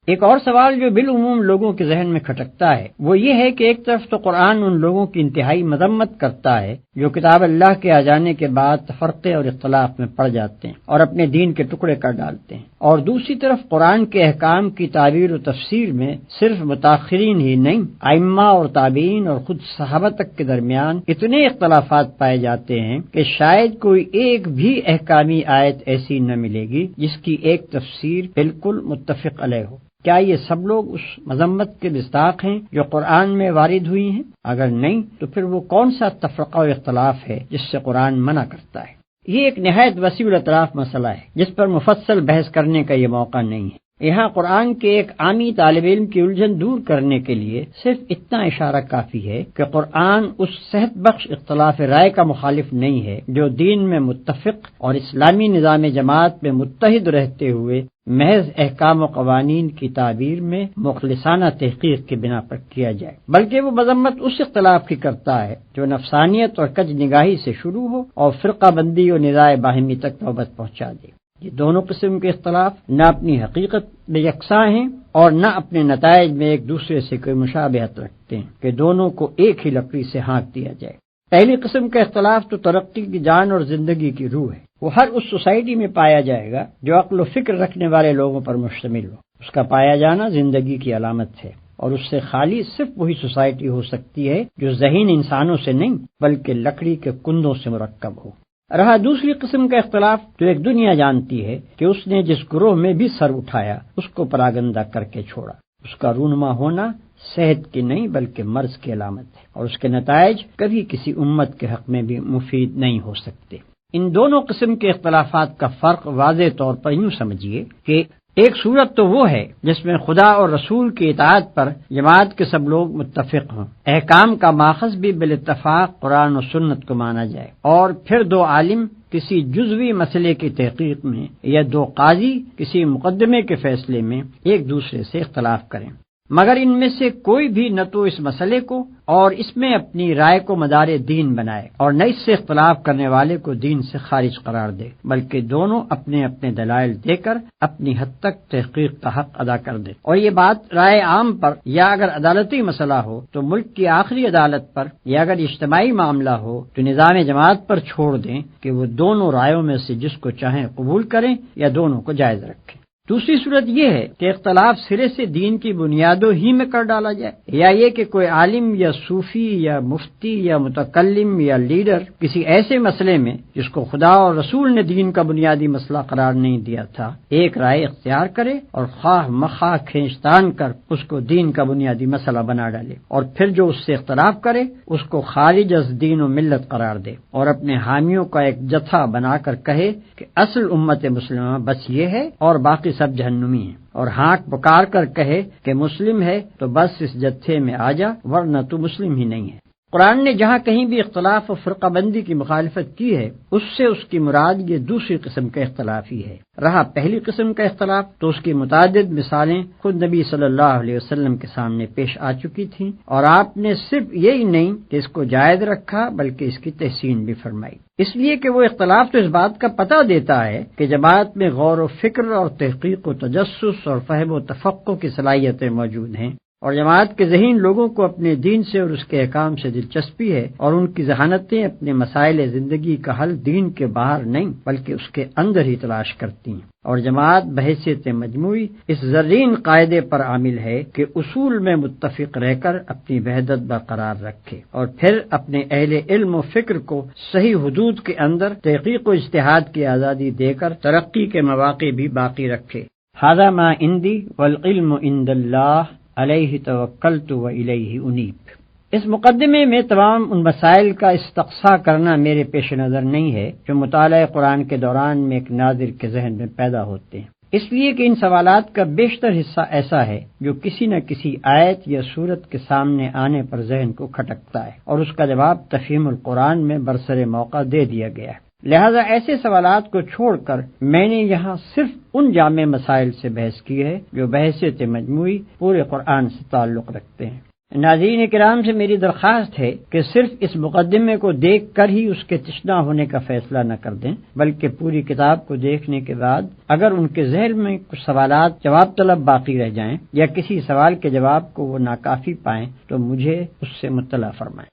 ایک اور سوال جو بالعموم لوگوں کے ذہن میں کھٹکتا ہے وہ یہ ہے کہ ایک طرف تو قرآن ان لوگوں کی انتہائی مذمت کرتا ہے جو کتاب اللہ کے آ جانے کے بعد تفرقے اور اختلاف میں پڑ جاتے ہیں اور اپنے دین کے ٹکڑے کر ڈالتے ہیں، اور دوسری طرف قرآن کے احکام کی تعبیر و تفسیر میں صرف متاخرین ہی نہیں، ائمہ اور تابعین اور خود صحابہ تک کے درمیان اتنے اختلافات پائے جاتے ہیں کہ شاید کوئی ایک بھی احکامی آیت ایسی نہ ملے گی جس کی ایک تفسیر بالکل متفق علیہ ہو۔ کیا یہ سب لوگ اس مذمت کے مصداق ہیں جو قرآن میں وارد ہوئی ہیں؟ اگر نہیں تو پھر وہ کون سا تفرقہ و اختلاف ہے جس سے قرآن منع کرتا ہے؟ یہ ایک نہایت وسیع الاطراف مسئلہ ہے جس پر مفصل بحث کرنے کا یہ موقع نہیں ہے۔ یہاں قرآن کے ایک عامی طالب علم کی الجھن دور کرنے کے لیے صرف اتنا اشارہ کافی ہے کہ قرآن اس صحت بخش اختلاف رائے کا مخالف نہیں ہے جو دین میں متفق اور اسلامی نظام جماعت میں متحد رہتے ہوئے محض احکام و قوانین کی تعبیر میں مخلصانہ تحقیق کی بنا پر کیا جائے، بلکہ وہ مذمت اس اختلاف کی کرتا ہے جو نفسانیت اور کج نگاہی سے شروع ہو اور فرقہ بندی اور نزاع باہمی تک نوبت پہنچا دے۔ یہ دونوں قسم کے اختلاف نہ اپنی حقیقت میں یکساں ہیں اور نہ اپنے نتائج میں ایک دوسرے سے کوئی مشابہت رکھتے ہیں کہ دونوں کو ایک ہی لکڑی سے ہانک دیا جائے۔ پہلی قسم کا اختلاف تو ترقی کی جان اور زندگی کی روح ہے۔ وہ ہر اس سوسائٹی میں پایا جائے گا جو عقل و فکر رکھنے والے لوگوں پر مشتمل ہو۔ اس کا پایا جانا زندگی کی علامت ہے اور اس سے خالی صرف وہی سوسائٹی ہو سکتی ہے جو ذہین انسانوں سے نہیں بلکہ لکڑی کے کندوں سے مرکب ہو۔ رہا دوسری قسم کا اختلاف تو ایک دنیا جانتی ہے کہ اس نے جس گروہ میں بھی سر اٹھایا اس کو پراگندہ کر کے چھوڑا۔ اس کا رونما ہونا صحت کی نہیں بلکہ مرض کی علامت ہے اور اس کے نتائج کبھی کسی امت کے حق میں بھی مفید نہیں ہو سکتے۔ ان دونوں قسم کے اختلافات کا فرق واضح طور پر یوں سمجھیے کہ ایک صورت تو وہ ہے جس میں خدا اور رسول کی اطاعت پر جماعت کے سب لوگ متفق ہوں، احکام کا ماخذ بھی بالاتفاق قرآن و سنت کو مانا جائے، اور پھر دو عالم کسی جزوی مسئلے کی تحقیق میں یا دو قاضی کسی مقدمے کے فیصلے میں ایک دوسرے سے اختلاف کریں، مگر ان میں سے کوئی بھی نہ تو اس مسئلے کو اور اس میں اپنی رائے کو مدار دین بنائے اور نہ اس سے اختلاف کرنے والے کو دین سے خارج قرار دے، بلکہ دونوں اپنے اپنے دلائل دے کر اپنی حد تک تحقیق کا حق ادا کر دے، اور یہ بات رائے عام پر یا اگر عدالتی مسئلہ ہو تو ملک کی آخری عدالت پر یا اگر اجتماعی معاملہ ہو تو نظام جماعت پر چھوڑ دیں کہ وہ دونوں رائےوں میں سے جس کو چاہیں قبول کریں یا دونوں کو جائز رکھیں۔ دوسری صورت یہ ہے کہ اختلاف سرے سے دین کی بنیادوں ہی میں کر ڈالا جائے، یا یہ کہ کوئی عالم یا صوفی یا مفتی یا متکلم یا لیڈر کسی ایسے مسئلے میں جس کو خدا اور رسول نے دین کا بنیادی مسئلہ قرار نہیں دیا تھا ایک رائے اختیار کرے اور خواہ مخواہ کھینچتان کر اس کو دین کا بنیادی مسئلہ بنا ڈالے، اور پھر جو اس سے اختلاف کرے اس کو خارج از دین و ملت قرار دے، اور اپنے حامیوں کا ایک جتھا بنا کر کہے کہ اصل امت مسلمہ بس یہ ہے اور باقی سب جہنمی ہیں، اور ہانک پکار کر کہے کہ مسلم ہے تو بس اس جتھے میں آ جا ورنہ تو مسلم ہی نہیں ہے۔ قرآن نے جہاں کہیں بھی اختلاف و فرقہ بندی کی مخالفت کی ہے اس سے اس کی مراد یہ دوسری قسم کا اختلاف ہی ہے۔ رہا پہلی قسم کا اختلاف تو اس کی متعدد مثالیں خود نبی صلی اللہ علیہ وسلم کے سامنے پیش آ چکی تھیں، اور آپ نے صرف یہی نہیں کہ اس کو جائز رکھا بلکہ اس کی تحسین بھی فرمائی، اس لیے کہ وہ اختلاف تو اس بات کا پتہ دیتا ہے کہ جماعت میں غور و فکر اور تحقیق و تجسس اور فہم و تفقع کی صلاحیتیں موجود ہیں، اور جماعت کے ذہین لوگوں کو اپنے دین سے اور اس کے احکام سے دلچسپی ہے، اور ان کی ذہانتیں اپنے مسائل زندگی کا حل دین کے باہر نہیں بلکہ اس کے اندر ہی تلاش کرتی ہیں، اور جماعت بحیثیت مجموعی اس زرین قاعدے پر عامل ہے کہ اصول میں متفق رہ کر اپنی وحدت برقرار رکھے، اور پھر اپنے اہل علم و فکر کو صحیح حدود کے اندر تحقیق و اجتہاد کی آزادی دے کر ترقی کے مواقع بھی باقی رکھے۔ ھذا ما عندی والعلم عند اللہ علیہ توکلت و الیہ انیب۔ اس مقدمے میں تمام ان مسائل کا استقصاء کرنا میرے پیش نظر نہیں ہے جو مطالعہ قرآن کے دوران میں ایک ناظر کے ذہن میں پیدا ہوتے ہیں، اس لیے کہ ان سوالات کا بیشتر حصہ ایسا ہے جو کسی نہ کسی آیت یا سورت کے سامنے آنے پر ذہن کو کھٹکتا ہے، اور اس کا جواب تفہیم القرآن میں برسر موقع دے دیا گیا ہے۔ لہذا ایسے سوالات کو چھوڑ کر میں نے یہاں صرف ان جامع مسائل سے بحث کی ہے جو بحیثیت مجموعی پورے قرآن سے تعلق رکھتے ہیں۔ ناظرین کرام سے میری درخواست ہے کہ صرف اس مقدمے کو دیکھ کر ہی اس کے تشنا ہونے کا فیصلہ نہ کر دیں، بلکہ پوری کتاب کو دیکھنے کے بعد اگر ان کے ذہن میں کچھ سوالات جواب طلب باقی رہ جائیں یا کسی سوال کے جواب کو وہ ناکافی پائیں تو مجھے اس سے مطلع فرمائیں۔